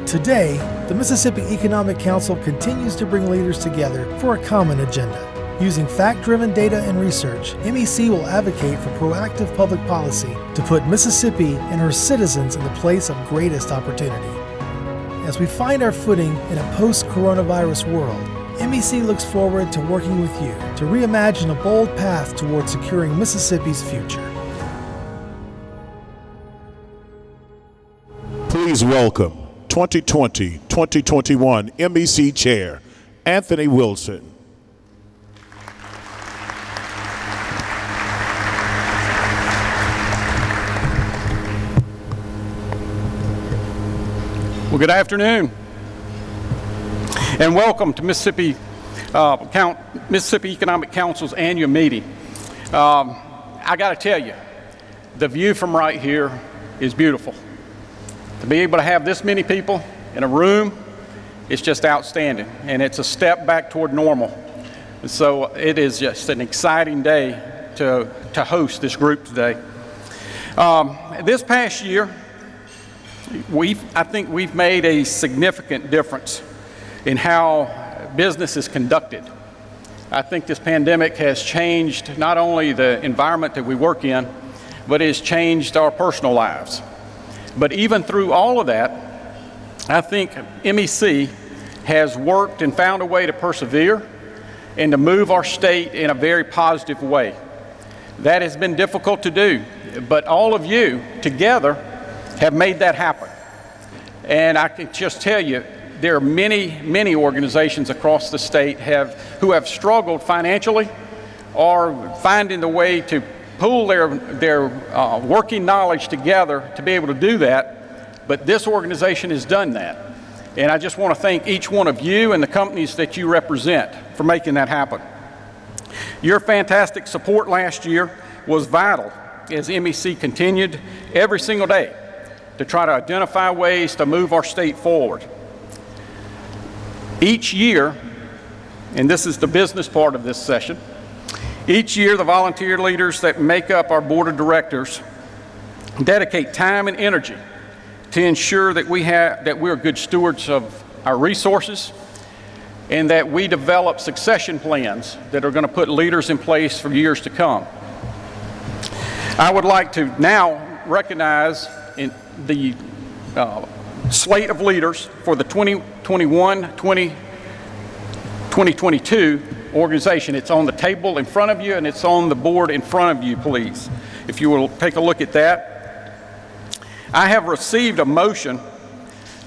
Today, the Mississippi Economic Council continues to bring leaders together for a common agenda. Using fact-driven data and research, MEC will advocate for proactive public policy to put Mississippi and her citizens in the place of greatest opportunity. As we find our footing in a post-coronavirus world, MEC looks forward to working with you to reimagine a bold path toward securing Mississippi's future. Please welcome 2020-2021 MEC Chair, Anthony Wilson. Well, good afternoon, and welcome to Mississippi Economic Council's annual meeting. I got to tell you, the view from right here is beautiful. To be able to have this many people in a room, it's just outstanding, and it's a step back toward normal. And so it is just an exciting day to host this group today. This past year, I think we've made a significant difference in how business is conducted. I think this pandemic has changed not only the environment that we work in, but it has changed our personal lives. But even through all of that, I think MEC has worked and found a way to persevere and to move our state in a very positive way. That has been difficult to do, but all of you together have made that happen. And I can just tell you, there are many organizations across the state who have struggled financially or finding the way to pool their working knowledge together to be able to do that, but this organization has done that. And I just want to thank each one of you and the companies that you represent for making that happen. Your fantastic support last year was vital as MEC continued every single day to try to identify ways to move our state forward. Each year, and this is the business part of this session, each year the volunteer leaders that make up our board of directors dedicate time and energy to ensure that we're good stewards of our resources and that we develop succession plans that are going to put leaders in place for years to come. I would like to now recognize the slate of leaders for the 2021-2022 organization. It's on the table in front of you and it's on the board in front of you, please. If you will take a look at that. I have received a motion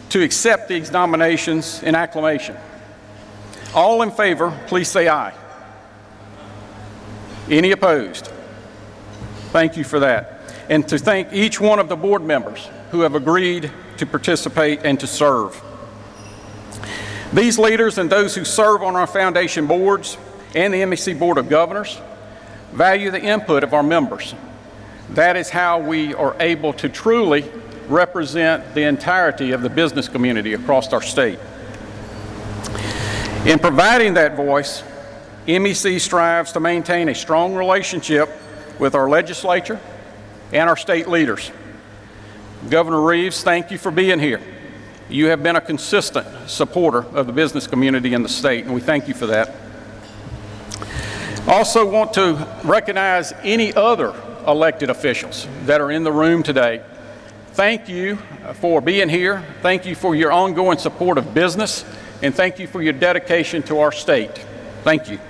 to accept these nominations in acclamation. All in favor, please say aye. Any opposed? Thank you for that. And to thank each one of the board members who have agreed to participate and to serve. These leaders and those who serve on our foundation boards and the MEC Board of Governors value the input of our members. That is how we are able to truly represent the entirety of the business community across our state. In providing that voice, MEC strives to maintain a strong relationship with our legislature and our state leaders. Governor Reeves, thank you for being here. You have been a consistent supporter of the business community in the state, and we thank you for that. Also want to recognize any other elected officials that are in the room today. Thank you for being here. Thank you for your ongoing support of business, and thank you for your dedication to our state. Thank you.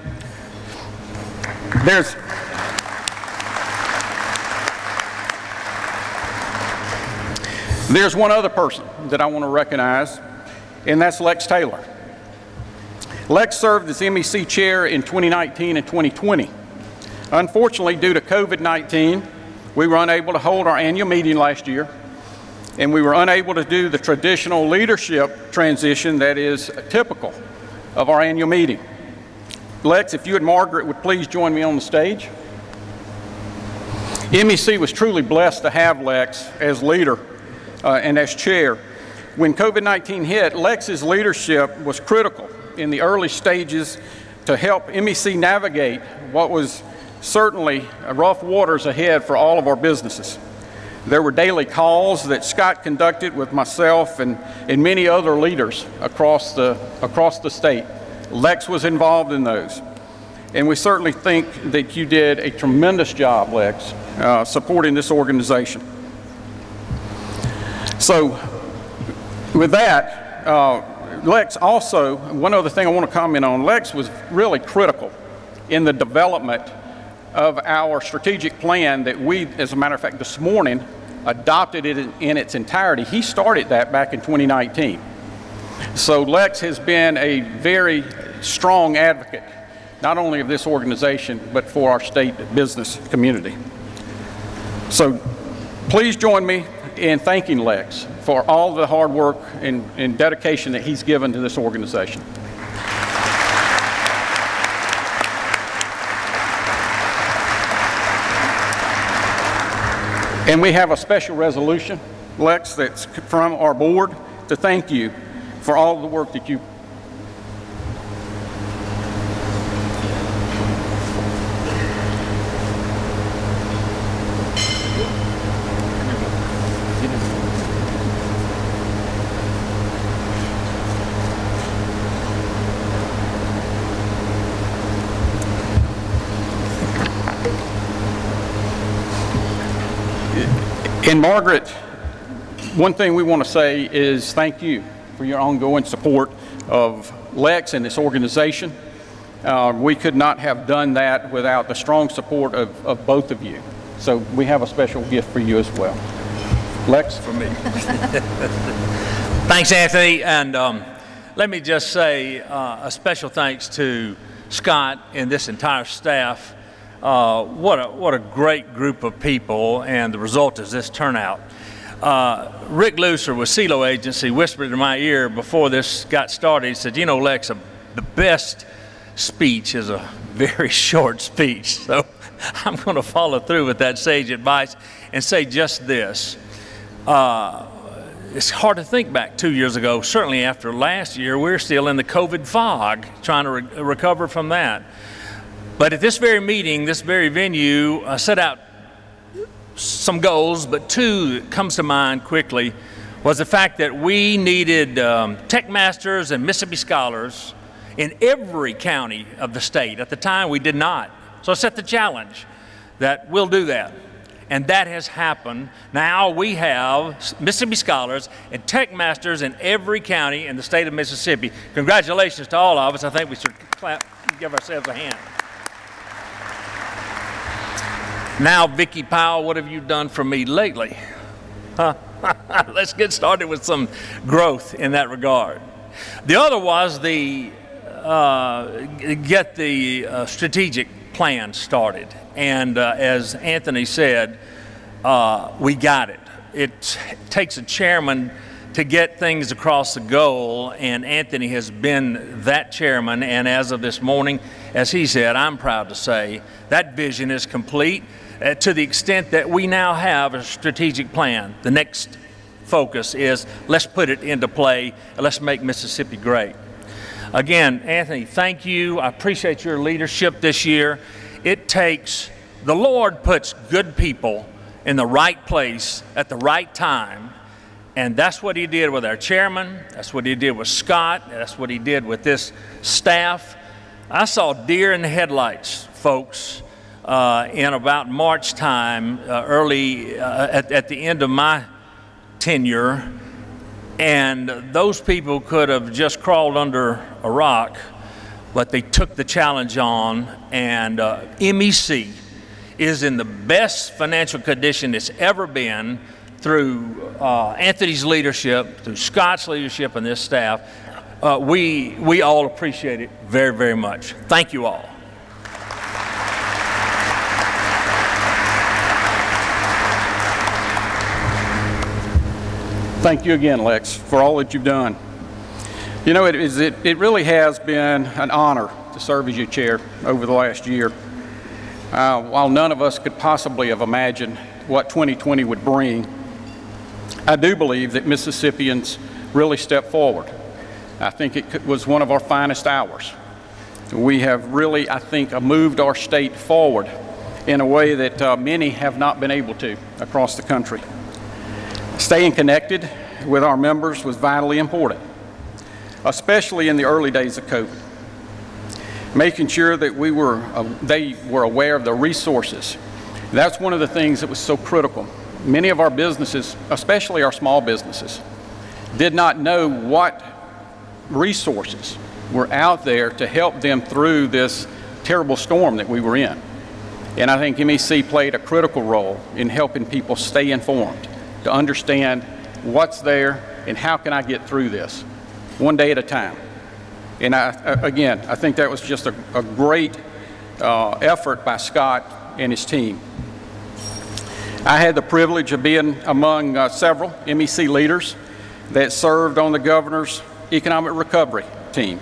There's one other person that I want to recognize, and that's Lex Taylor. Lex served as MEC Chair in 2019 and 2020. Unfortunately, due to COVID-19, we were unable to hold our annual meeting last year, and we were unable to do the traditional leadership transition that is typical of our annual meeting. Lex, if you and Margaret would please join me on the stage. MEC was truly blessed to have Lex as leader and as chair. When COVID-19 hit, Lex's leadership was critical in the early stages to help MEC navigate what was certainly rough waters ahead for all of our businesses. There were daily calls that Scott conducted with myself and many other leaders across the state. Lex was involved in those. And we certainly think that you did a tremendous job, Lex, supporting this organization. So with that, Lex also, one other thing I want to comment on, Lex was really critical in the development of our strategic plan that we, as a matter of fact, this morning adopted it in its entirety. He started that back in 2019. So Lex has been a very strong advocate, not only of this organization, but for our state business community. So please join me in thanking Lex for all the hard work and dedication that he's given to this organization. And we have a special resolution, Lex, that's from our board to thank you for all the work that you. And Margaret, one thing we want to say is thank you for your ongoing support of Lex and this organization. We could not have done that without the strong support of both of you. So we have a special gift for you as well. Lex? For me. Thanks, Anthony. And let me just say a special thanks to Scott and this entire staff. What a great group of people, and the result is this turnout. Rick Looser with CeeLo Agency whispered in my ear before this got started. He said, you know, Lex, the best speech is a very short speech. So I'm going to follow through with that sage advice and say just this. It's hard to think back 2 years ago. Certainly after last year, we're still in the COVID fog, trying to recover from that. But at this very meeting, this very venue, I set out some goals, but two that comes to mind quickly was the fact that we needed tech masters and Mississippi scholars in every county of the state. At the time, we did not. So I set the challenge that we'll do that. And that has happened. Now we have Mississippi scholars and tech masters in every county in the state of Mississippi. Congratulations to all of us. I think we should clap and give ourselves a hand. Now, Vicki Powell, what have you done for me lately? Let's get started with some growth in that regard. The other was the get the strategic plan started. And as Anthony said, we got it. It takes a chairman to get things across the goal, and Anthony has been that chairman. And as of this morning, as he said, I'm proud to say that vision is complete. To the extent that we now have a strategic plan. The next focus is let's put it into play and let's make Mississippi great. Again, Anthony, thank you. I appreciate your leadership this year. It takes, the Lord puts good people in the right place at the right time, and that's what he did with our chairman, that's what he did with Scott, that's what he did with this staff. I saw deer in the headlights, folks. In about March time, at the end of my tenure, and those people could have just crawled under a rock, but they took the challenge on, and MEC is in the best financial condition it's ever been through Anthony's leadership, through Scott's leadership and this staff. We all appreciate it very, very much. Thank you all. Thank you again, Lex, for all that you've done. You know, it really has been an honor to serve as your chair over the last year. While none of us could possibly have imagined what 2020 would bring, I do believe that Mississippians really stepped forward. I think it was one of our finest hours. We have really, I think, moved our state forward in a way that many have not been able to across the country. Staying connected with our members was vitally important, especially in the early days of COVID. Making sure that they were aware of the resources. That's one of the things that was so critical. Many of our businesses, especially our small businesses, did not know what resources were out there to help them through this terrible storm that we were in. And I think MEC played a critical role in helping people stay informed. to understand what's there and how can I get through this, one day at a time. And again, I think that was just a great effort by Scott and his team. I had the privilege of being among several MEC leaders that served on the governor's economic recovery team.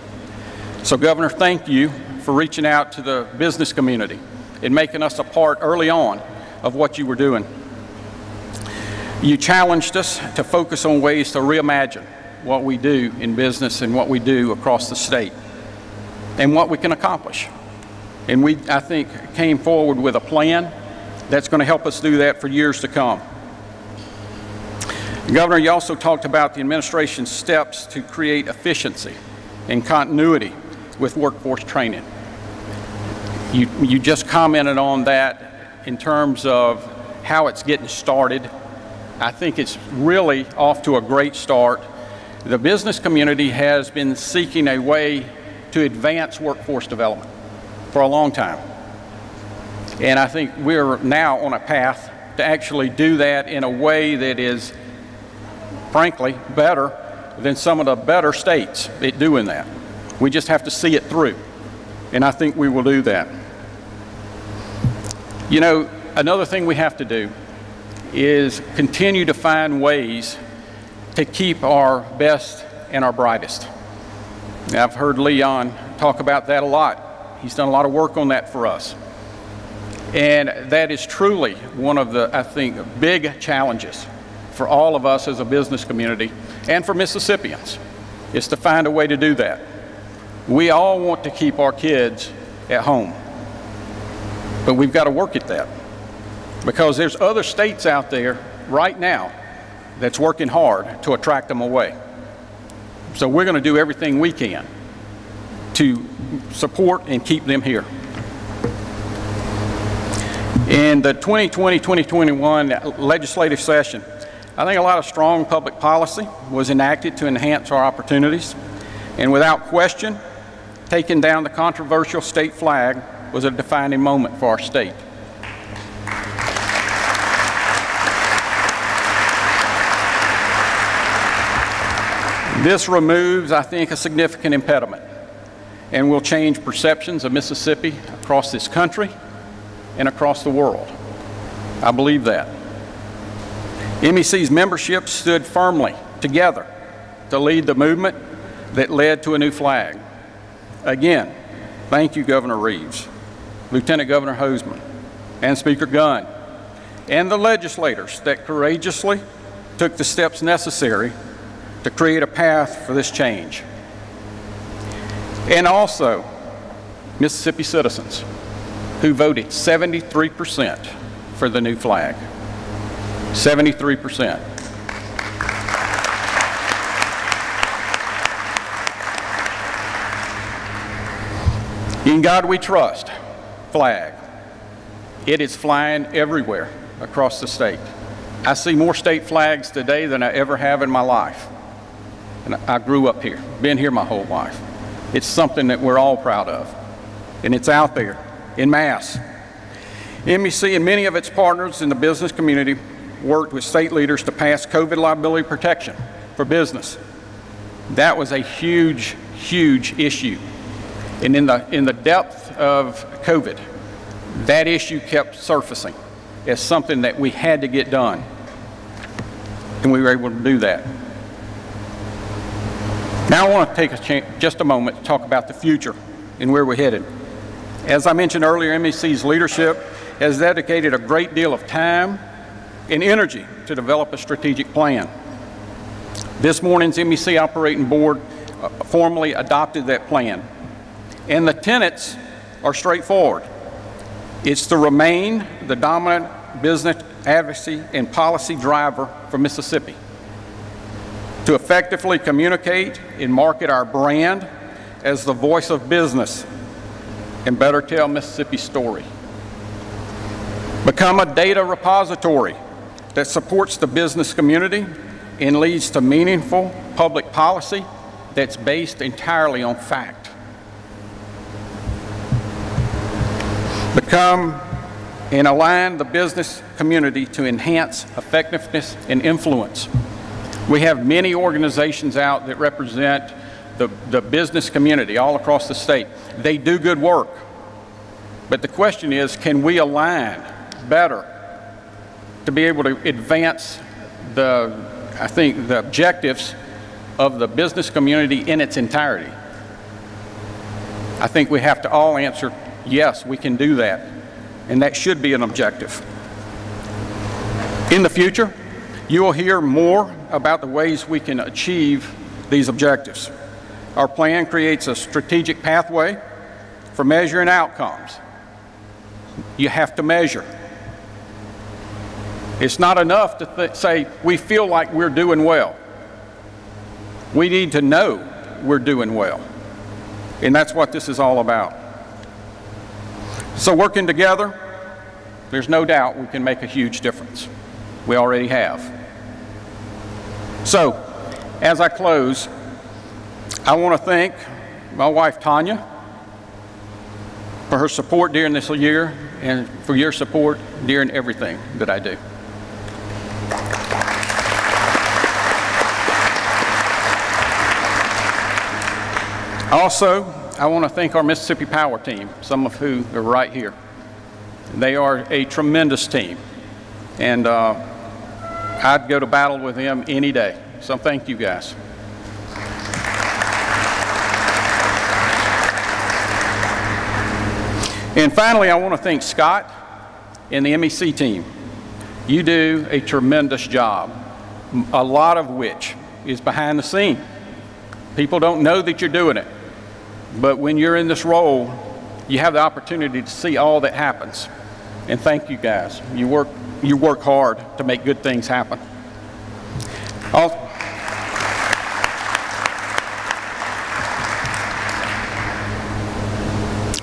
So Governor, thank you for reaching out to the business community and making us a part early on of what you were doing. You challenged us to focus on ways to reimagine what we do in business and what we do across the state and what we can accomplish. And we, I think, came forward with a plan that's going to help us do that for years to come. Governor, you also talked about the administration's steps to create efficiency and continuity with workforce training. You just commented on that in terms of how it's getting started. I think it's really off to a great start. The business community has been seeking a way to advance workforce development for a long time. And I think we're now on a path to actually do that in a way that is, frankly, better than some of the better states at doing that. We just have to see it through, and I think we will do that. You know, another thing we have to do is continue to find ways to keep our best and our brightest. Now, I've heard Leon talk about that a lot. He's done a lot of work on that for us. And that is truly one of the, I think, big challenges for all of us as a business community and for Mississippians, is to find a way to do that. We all want to keep our kids at home, but we've got to work at that, because there's other states out there right now that's working hard to attract them away. So we're going to do everything we can to support and keep them here. In the 2020-2021 legislative session, I think a lot of strong public policy was enacted to enhance our opportunities. And without question, taking down the controversial state flag was a defining moment for our state. This removes, I think, a significant impediment and will change perceptions of Mississippi across this country and across the world. I believe that. MEC's membership stood firmly together to lead the movement that led to a new flag. Again, thank you, Governor Reeves, Lieutenant Governor Hoseman, and Speaker Gunn, and the legislators that courageously took the steps necessary to create a path for this change. And also, Mississippi citizens who voted 73% for the new flag. 73%. In God we trust flag. It is flying everywhere across the state. I see more state flags today than I ever have in my life. And I grew up here, been here my whole life. It's something that we're all proud of. And it's out there in mass. MEC and many of its partners in the business community worked with state leaders to pass COVID liability protection for business. That was a huge, huge issue. And in the depth of COVID, that issue kept surfacing as something that we had to get done. And we were able to do that. Now I want to take just a moment to talk about the future and where we're headed. As I mentioned earlier, MEC's leadership has dedicated a great deal of time and energy to develop a strategic plan. This morning's MEC Operating Board formally adopted that plan. And the tenets are straightforward. It's to remain the dominant business advocacy and policy driver for Mississippi, to effectively communicate and market our brand as the voice of business and better tell Mississippi's story, become a data repository that supports the business community and leads to meaningful public policy that's based entirely on fact. Become and align the business community to enhance effectiveness and influence. We have many organizations out that represent the business community all across the state. They do good work. But the question is, can we align better to be able to advance I think, the objectives of the business community in its entirety? I think we have to all answer, yes, we can do that. And that should be an objective. In the future, you will hear more about the ways we can achieve these objectives. Our plan creates a strategic pathway for measuring outcomes. You have to measure. It's not enough to say we feel like we're doing well. We need to know we're doing well. And that's what this is all about. So working together, there's no doubt we can make a huge difference. We already have. So, as I close, I want to thank my wife Tanya for her support during this year and for your support during everything that I do. Also, I want to thank our Mississippi Power team, some of who are right here. They are a tremendous team, and I'd go to battle with them any day. So thank you guys. And finally, I want to thank Scott and the MEC team. You do a tremendous job, a lot of which is behind the scene. People don't know that you're doing it, but when you're in this role, you have the opportunity to see all that happens. And thank you guys. You work hard to make good things happen.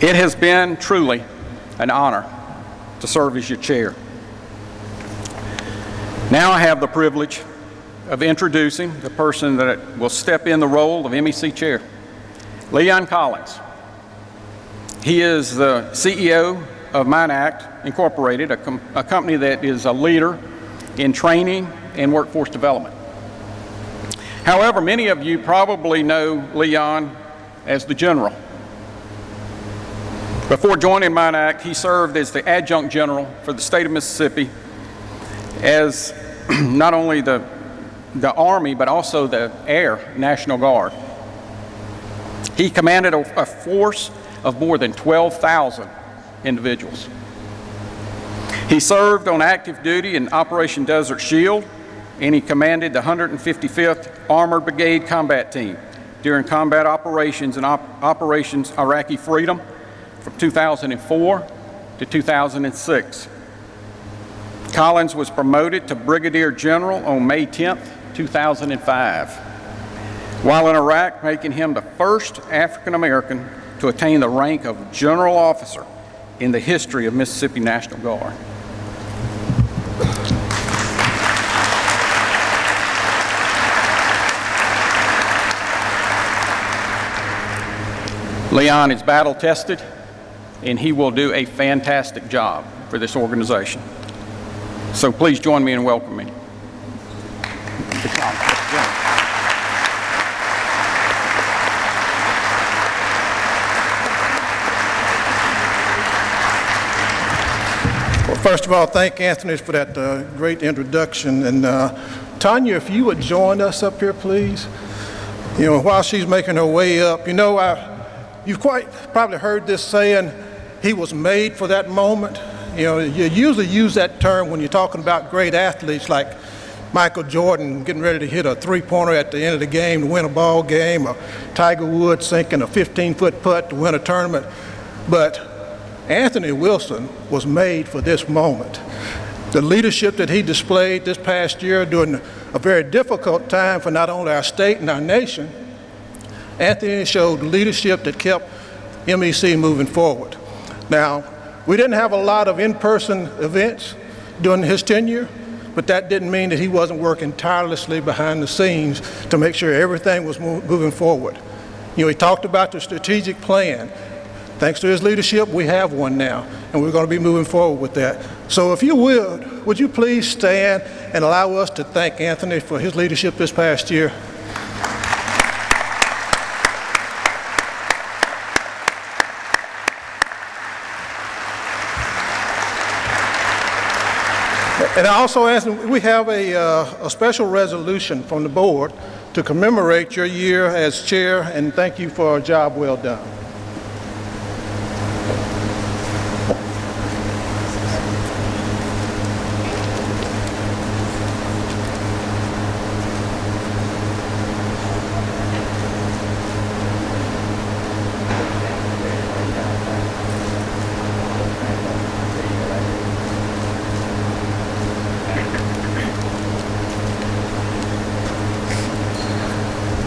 It has been truly an honor to serve as your chair. Now I have the privilege of introducing the person that will step in the role of MEC chair, Leon Collins. He is the CEO of MEC Incorporated, a company that is a leader in training and workforce development. However, many of you probably know Leon as the General. Before joining MEC, he served as the Adjunct General for the state of Mississippi as not only the Army, but also the Air National Guard. He commanded a force of more than 12,000 individuals. He served on active duty in Operation Desert Shield, and he commanded the 155th Armored Brigade Combat Team during combat operations and Operations Iraqi Freedom from 2004 to 2006. Collins was promoted to Brigadier General on May 10th, 2005, while in Iraq, making him the first African American to attain the rank of General Officer in the history of Mississippi National Guard. Leon is battle tested, and he will do a fantastic job for this organization. So please join me in welcoming him. Well, first of all, thank Anthony for that great introduction. And Tanya, if you would join us up here, please. You know, while she's making her way up, you know, you've quite probably heard this saying, he was made for that moment. You know, you usually use that term when you're talking about great athletes like Michael Jordan getting ready to hit a three-pointer at the end of the game to win a ball game, or Tiger Woods sinking a 15-foot putt to win a tournament. But Anthony Wilson was made for this moment. The leadership that he displayed this past year during a very difficult time for not only our state and our nation, Anthony showed leadership that kept MEC moving forward. Now, we didn't have a lot of in-person events during his tenure, but that didn't mean that he wasn't working tirelessly behind the scenes to make sure everything was moving forward. You know, he talked about the strategic plan, Thanks to his leadership, we have one now, and we're going to be moving forward with that. So if you would you please stand and allow us to thank Anthony for his leadership this past year? And I also asked, we have a special resolution from the board to commemorate your year as chair, and thank you for a job well done.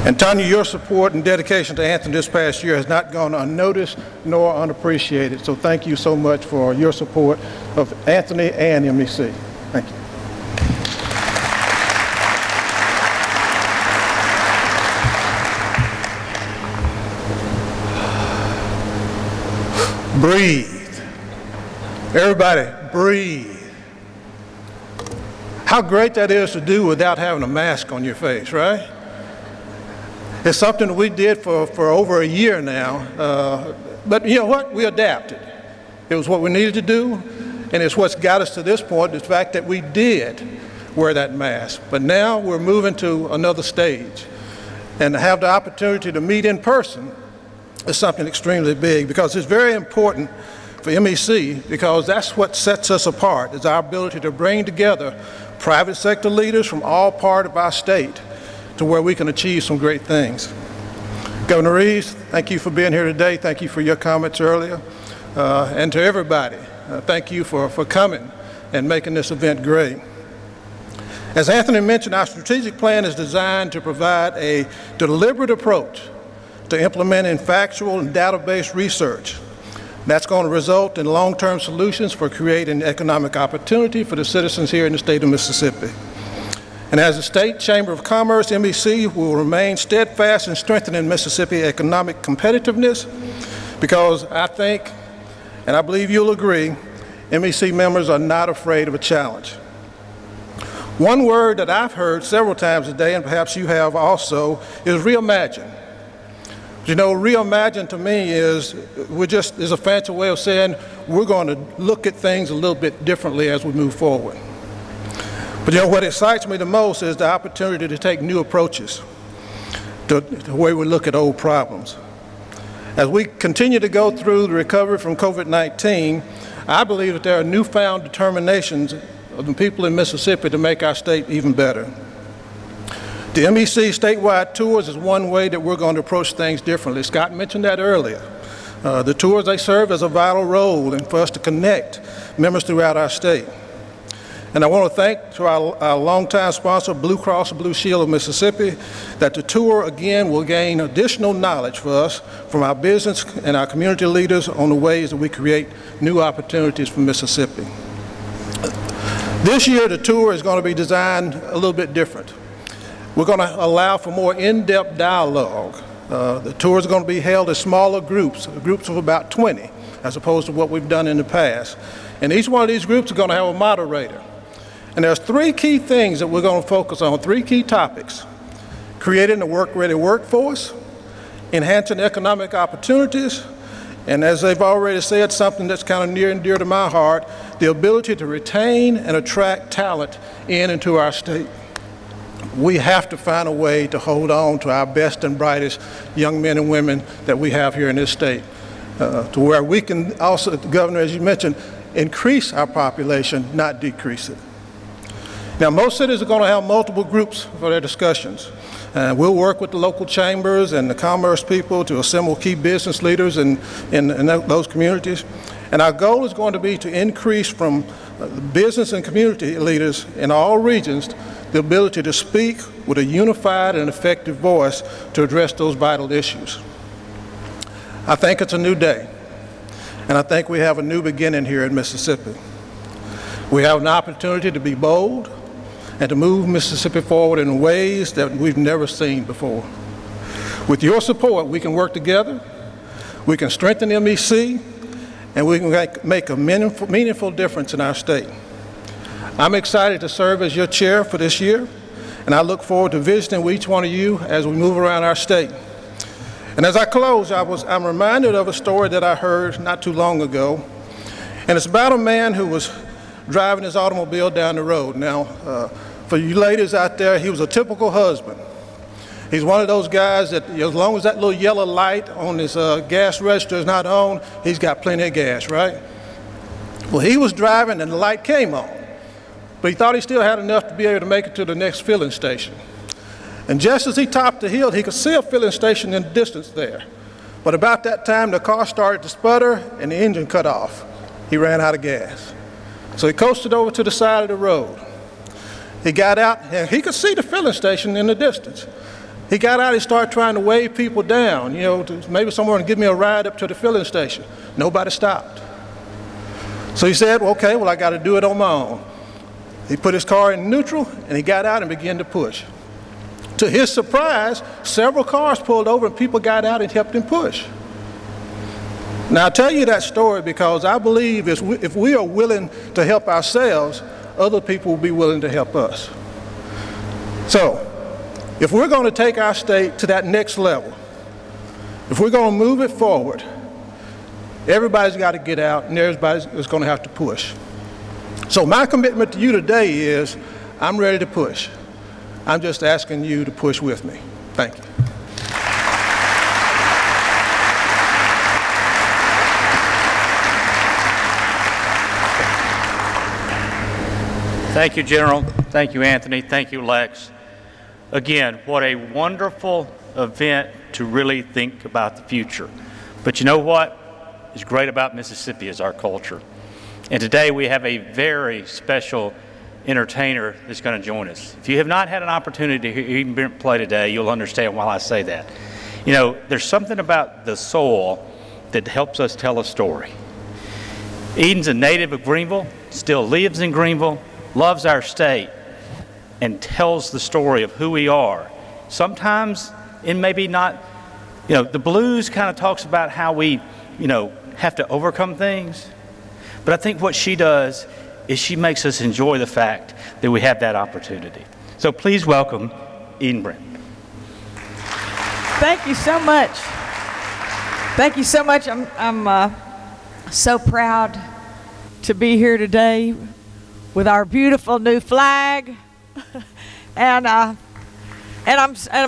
And Tanya, your support and dedication to Anthony this past year has not gone unnoticed nor unappreciated. So thank you so much for your support of Anthony and MEC. Thank you. Breathe. Everybody, breathe. How great that is to do without having a mask on your face, right? It's something that we did for over a year now, but you know what? We adapted. It was what we needed to do, and it's what's got us to this point, the fact that we did wear that mask. But now we're moving to another stage, and to have the opportunity to meet in person is something extremely big, because it's very important for MEC, because that's what sets us apart, is our ability to bring together private sector leaders from all parts of our state to where we can achieve some great things. Governor Reeves, thank you for being here today. Thank you for your comments earlier. And to everybody, thank you for coming and making this event great. As Anthony mentioned, our strategic plan is designed to provide a deliberate approach to implementing factual and data-based research. That's going to result in long-term solutions for creating economic opportunity for the citizens here in the state of Mississippi. And as a State Chamber of Commerce, MEC will remain steadfast in strengthening Mississippi economic competitiveness, because I think, and I believe you'll agree, MEC members are not afraid of a challenge. One word that I've heard several times today, and perhaps you have also, is reimagine. You know, reimagine to me is a fancy way of saying we're going to look at things a little bit differently as we move forward. But you know, what excites me the most is the opportunity to take new approaches to the way we look at old problems. As we continue to go through the recovery from COVID-19, I believe that there are newfound determinations of the people in Mississippi to make our state even better. The MEC statewide tours is one way that we're going to approach things differently. Scott mentioned that earlier. The tours, they serve as a vital role and for us to connect members throughout our state. And I want to thank to our longtime sponsor, Blue Cross and Blue Shield of Mississippi, that the tour again will gain additional knowledge for us from our business and our community leaders on the ways that we create new opportunities for Mississippi. This year, the tour is going to be designed a little bit different. We're going to allow for more in-depth dialogue. The tour is going to be held in smaller groups of about 20, as opposed to what we've done in the past. And each one of these groups is going to have a moderator. And there's three key things that we're going to focus on, three key topics: creating a work-ready workforce, enhancing economic opportunities, and as they've already said, something that's kind of near and dear to my heart, the ability to retain and attract talent into our state. We have to find a way to hold on to our best and brightest young men and women that we have here in this state, to where we can also, Governor, as you mentioned, increase our population, not decrease it. Now, most cities are going to have multiple groups for their discussions. We'll work with the local chambers and the commerce people to assemble key business leaders in those communities. And our goal is going to be to increase from business and community leaders in all regions the ability to speak with a unified and effective voice to address those vital issues. I think it's a new day, and I think we have a new beginning here in Mississippi. We have an opportunity to be bold and to move Mississippi forward in ways that we've never seen before. With your support, we can work together. We can strengthen MEC, and we can make a meaningful difference in our state. I'm excited to serve as your chair for this year, and I look forward to visiting with each one of you as we move around our state. And as I close, I'm reminded of a story that I heard not too long ago, and it's about a man who was driving his automobile down the road. Now, for you ladies out there, he was a typical husband. He's one of those guys that, as long as that little yellow light on his gas register is not on, he's got plenty of gas, right? Well, he was driving and the light came on, but he thought he still had enough to be able to make it to the next filling station. And just as he topped the hill, he could see a filling station in the distance there. But about that time, the car started to sputter and the engine cut off. He ran out of gas. So he coasted over to the side of the road. He got out, and he could see the filling station in the distance. He got out, he started trying to wave people down, you know, maybe someone would give me a ride up to the filling station. Nobody stopped. So he said, well, okay, well, I got to do it on my own. He put his car in neutral, and he got out and began to push. To his surprise, several cars pulled over, and people got out and helped him push. Now, I tell you that story because I believe if we are willing to help ourselves, other people will be willing to help us. So, if we're going to take our state to that next level, if we're going to move it forward, everybody's got to get out and everybody's going to have to push. So my commitment to you today is I'm ready to push. I'm just asking you to push with me. Thank you. Thank you, General. Thank you, Anthony. Thank you, Lex. Again, what a wonderful event to really think about the future. But you know what is great about Mississippi is our culture. And today we have a very special entertainer that's going to join us. If you have not had an opportunity to hear him play today, you'll understand why I say that. You know, there's something about the soil that helps us tell a story. Eden's a native of Greenville, still lives in Greenville, loves our state, and tells the story of who we are. Sometimes, and maybe not, you know, the blues kind of talks about how we, you know, have to overcome things. But I think what she does is she makes us enjoy the fact that we have that opportunity. So please welcome Eden Brent. Thank you so much. Thank you so much. I'm so proud to be here today with our beautiful new flag. And I'm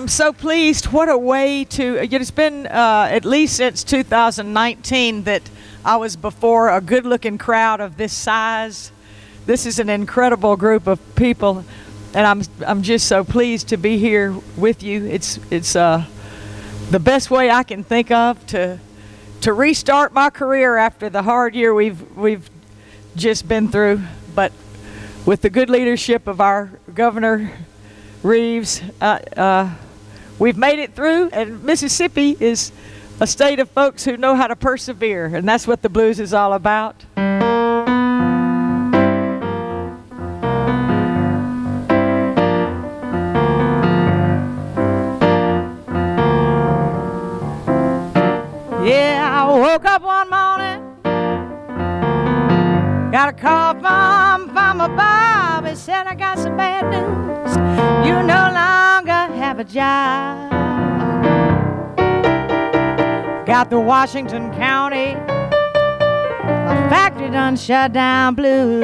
so pleased. What a way to, it's been at least since 2019 that I was before a good-looking crowd of this size. This is an incredible group of people, and I'm just so pleased to be here with you. It's the best way I can think of to restart my career after the hard year we've just been through. But with the good leadership of our Governor Reeves, we've made it through, and Mississippi is a state of folks who know how to persevere, and that's what the blues is all about. Yeah, I woke up one morning, got a call from my Bob. He said, I got some bad news. You no longer have a job. Got the Washington County, a factory done shut down blues.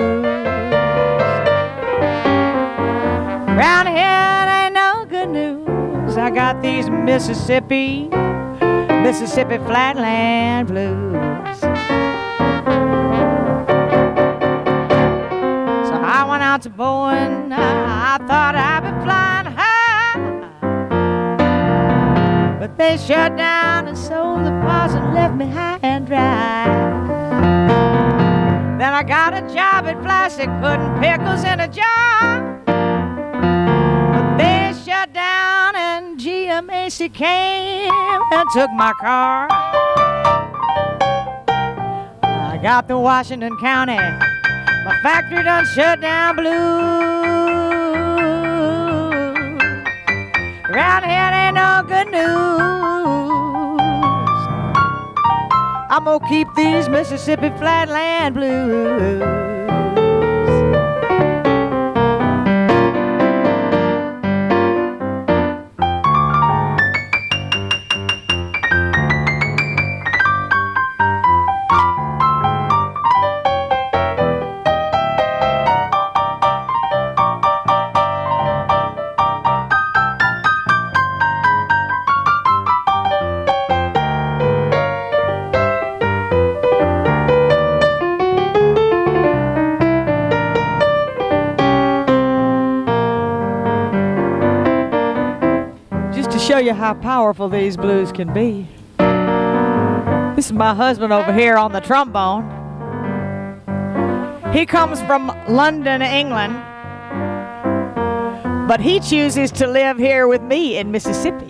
Round here ain't no good news. I got these Mississippi flatland blues. So I went out to Bowen, I thought I'd be flying high, but they shut down and sold the parts and left me high and dry. Then I got a job at Plastic, putting pickles in a jar, but they shut down and MEC came and took my car. I got the Washington County, my factory done shut down blues. Around here ain't no good news. I'm gonna keep these Mississippi Flatland blues. Show you how powerful these blues can be. This is my husband over here on the trombone. He comes from London, England, but he chooses to live here with me in Mississippi.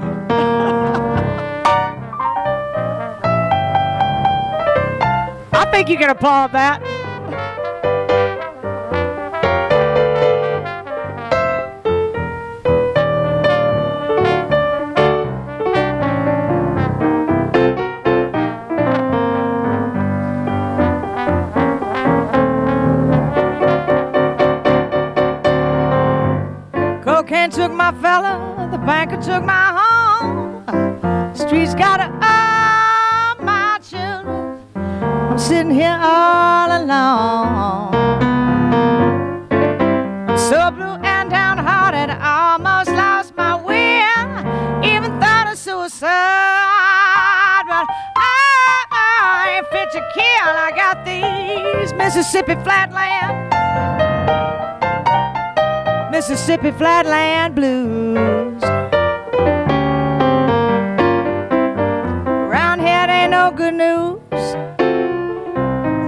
I think you can applaud that. Cocaine took my fella, the banker took my home. Streets gotta own my children. I'm sitting here all alone. I'm so blue and downhearted, I almost lost my will. Even thought of suicide, but I ain't fit to kill. I got these Mississippi Flatland blues. Around here it ain't no good news.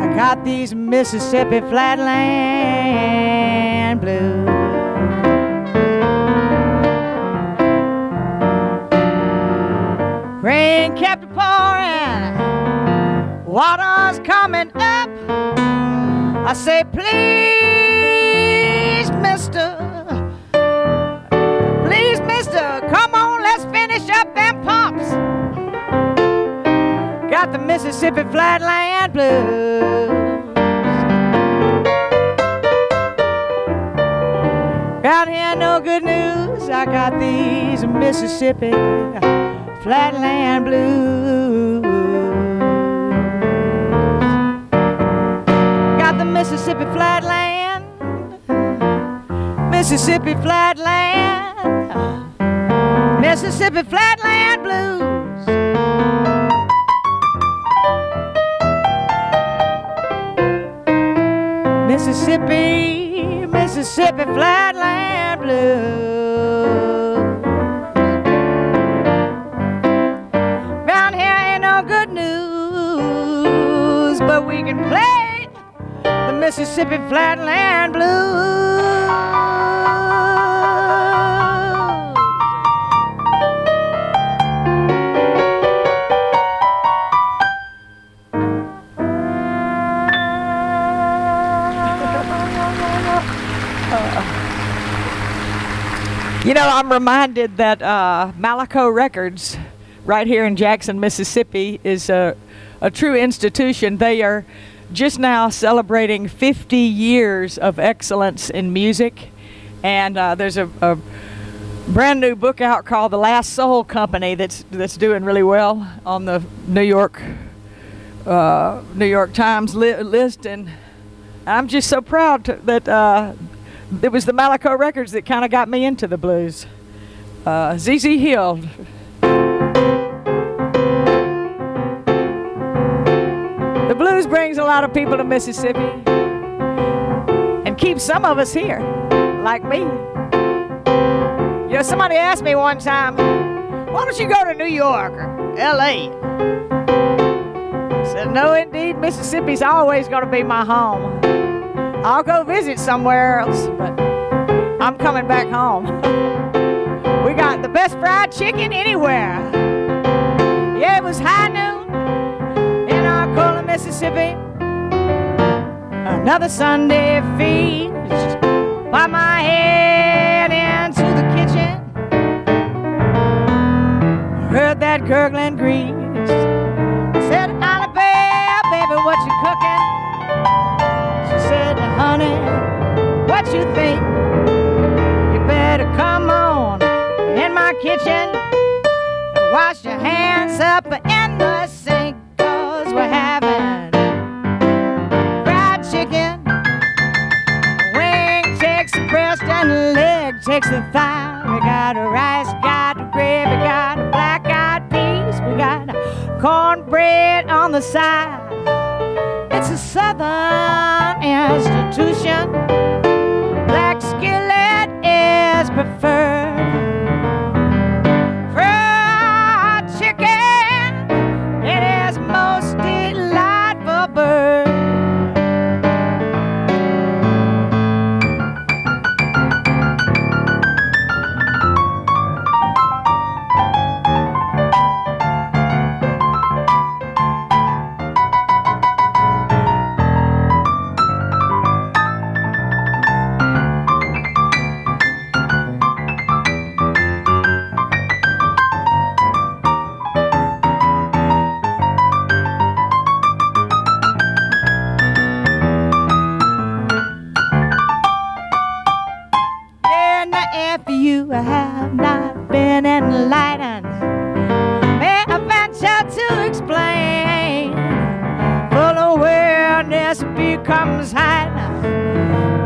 I got these Mississippi Flatland blues. Rain kept pouring, water's coming up. I say, please, mister, come on, let's finish up them pumps. Got the Mississippi Flatland blues. Out here, no good news. I got these Mississippi Flatland blues. Got the Mississippi Flatland, Mississippi Flatland, Mississippi Flatland blues. Mississippi Flatland blues. Round here ain't no good news, but we can play the Mississippi Flatland blues. You know, I'm reminded that Malaco Records right here in Jackson, Mississippi is a true institution. They are just now celebrating 50 years of excellence in music. And there's a brand new book out called The Last Soul Company that's doing really well on the New York Times list. And I'm just so proud that it was the Malaco Records that kind of got me into the blues. Z.Z. Hill. The blues brings a lot of people to Mississippi and keeps some of us here, like me. You know, somebody asked me one time, why don't you go to New York or L.A.? I said, no, indeed, Mississippi's always going to be my home. I'll go visit somewhere else, but I'm coming back home. We got the best fried chicken anywhere. Yeah, it was high noon in Arcola, Mississippi. Another Sunday feast. Pop my head into the kitchen. Heard that gurgling grease. Said, Alabama. looking. She said, honey, what you think? You better come on in my kitchen and wash your hands up in the sink, 'cause we're having fried chicken. Wing takes the breast and the leg takes the thigh. We got a rice, got a gravy, got a black-eyed peas. We got cornbread on the side. It's a Southern institution. Black skillet is preferred. Fried chicken, it is most delightful bird. If you have not been enlightened, may I venture to explain? Full awareness becomes heightened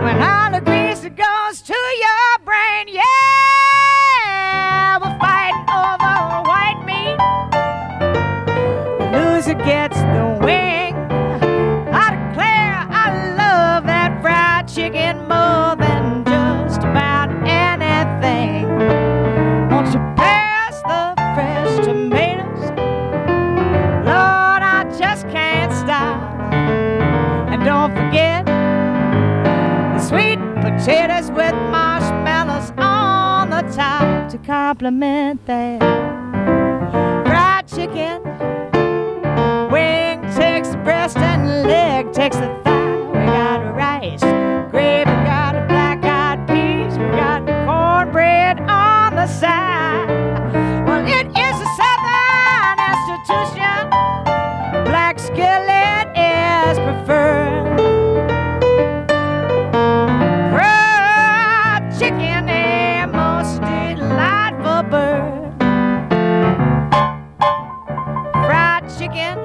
when all the grease goes to your brain. Yeah, we're fighting over white meat. The loser gets the wing. I declare I love that fried chicken more than just about anything. Won't you pass the fresh tomatoes? Lord, I just can't stop. And don't forget the sweet potatoes with marshmallows on the top to complement that fried chicken. Wing takes the breast and the leg takes the thigh. We got rice, gravy, got a black-eyed peas. We got cornbread on the side. Well, it is a Southern institution. Black skillet is preferred. Fried chicken, a most delightful bird. Fried chicken,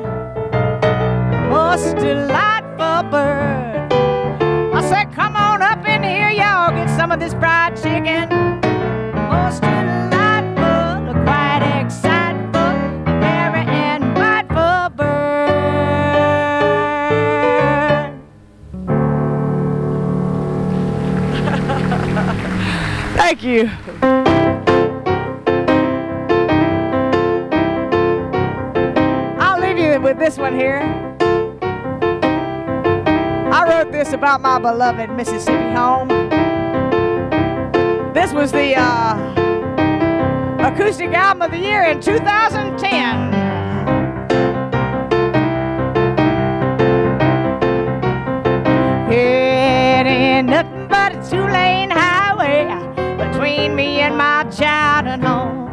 most delightful bird. I said, come on up in here, y'all, get some of this fried chicken. Most delightful, quite excitable, very inviteful bird. Thank you. I'll leave you with this one here. I wrote this about my beloved Mississippi home. This was the acoustic album of the year in 2010. It ain't nothing but a two-lane highway between me and my childhood home.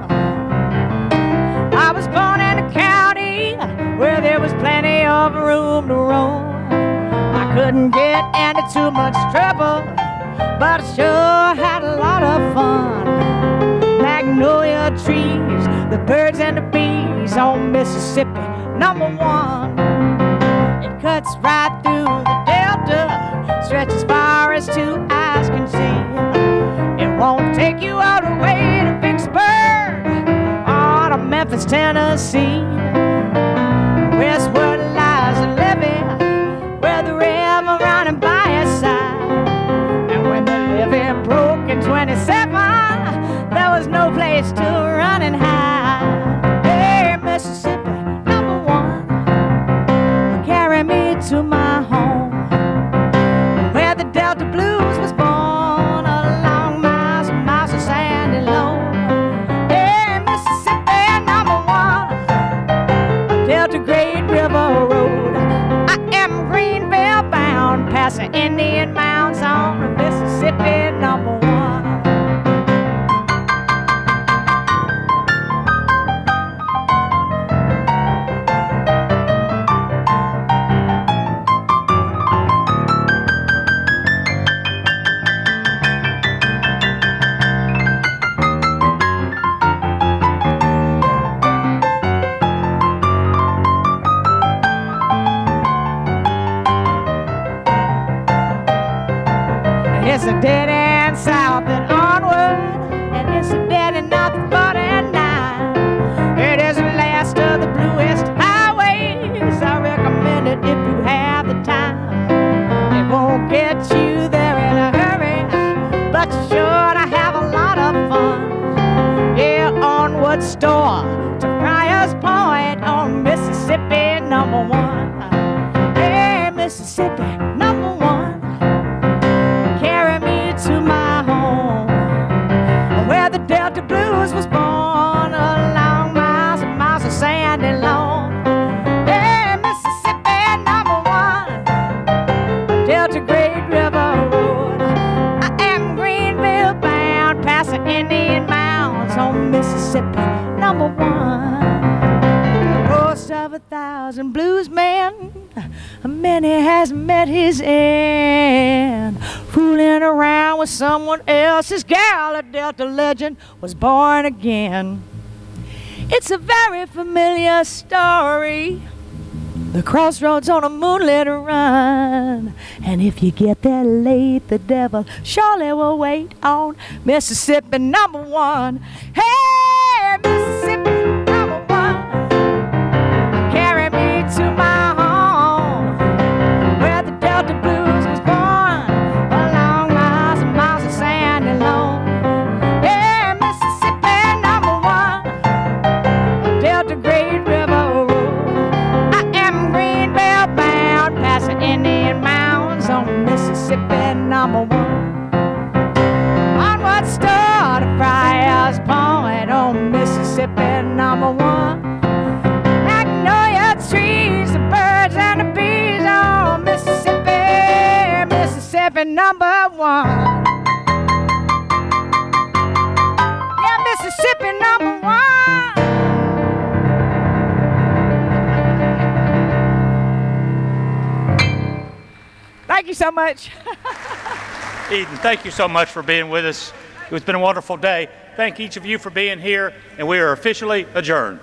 I was born in a county where there was plenty of room to roam. I couldn't get into too much trouble, but I sure had a lot of fun. Magnolia trees, the birds and the bees on Mississippi #1. It cuts right through the delta, stretches as far as two eyes can see. It won't take you all the way to Vicksburg or to Memphis, Tennessee. Westward lies a levee where the river running by its side. And when the levee broke in 27, there was no place to run and hide. Hey, Mississippi #1, carry me to my home, where the Delta Blues was born, along miles and miles of sandy loam. Hey, Mississippi #1, Delta Great River Road. I am Greenville bound, past the Indian mounds on the Mississippi #1. It's a dead end south and onward, and it's a dead end north of 49. It is the last of the bluest highways. I recommend it if you have the time. It won't get you there in a hurry, but you're sure to have a lot of fun. Yeah, onward store to Friars Point on Mississippi #1. Hey, Mississippi #1. Carry me to my home, where the Delta Blues was born, along miles and miles of sandy lawn. Hey, Mississippi #1, Delta Great River Road. I am Greenville bound, past the Indian Mounds on Mississippi #1. Most of 1,000 blues men, many has met his end. Fooling around with someone else's gal, a Delta legend was born again. It's a very familiar story, the crossroads on a moonlit run. And if you get there late, the devil surely will wait on Mississippi #1. Hey, Mississippi #1, carry me to my home, where the Delta Blues was born, along miles and miles of sandy lawn. Yeah, Mississippi #1, Delta Great River Road. I am Greenville bound, past the Indian Mounds on Mississippi #1. Onward store to Friars Point on Mississippi #1. Magnolia trees, the birds and the bees on Mississippi, Mississippi #1. Yeah, Mississippi #1. Thank you so much. Eden, thank you so much for being with us. It's been a wonderful day. Thank each of you for being here, and we are officially adjourned.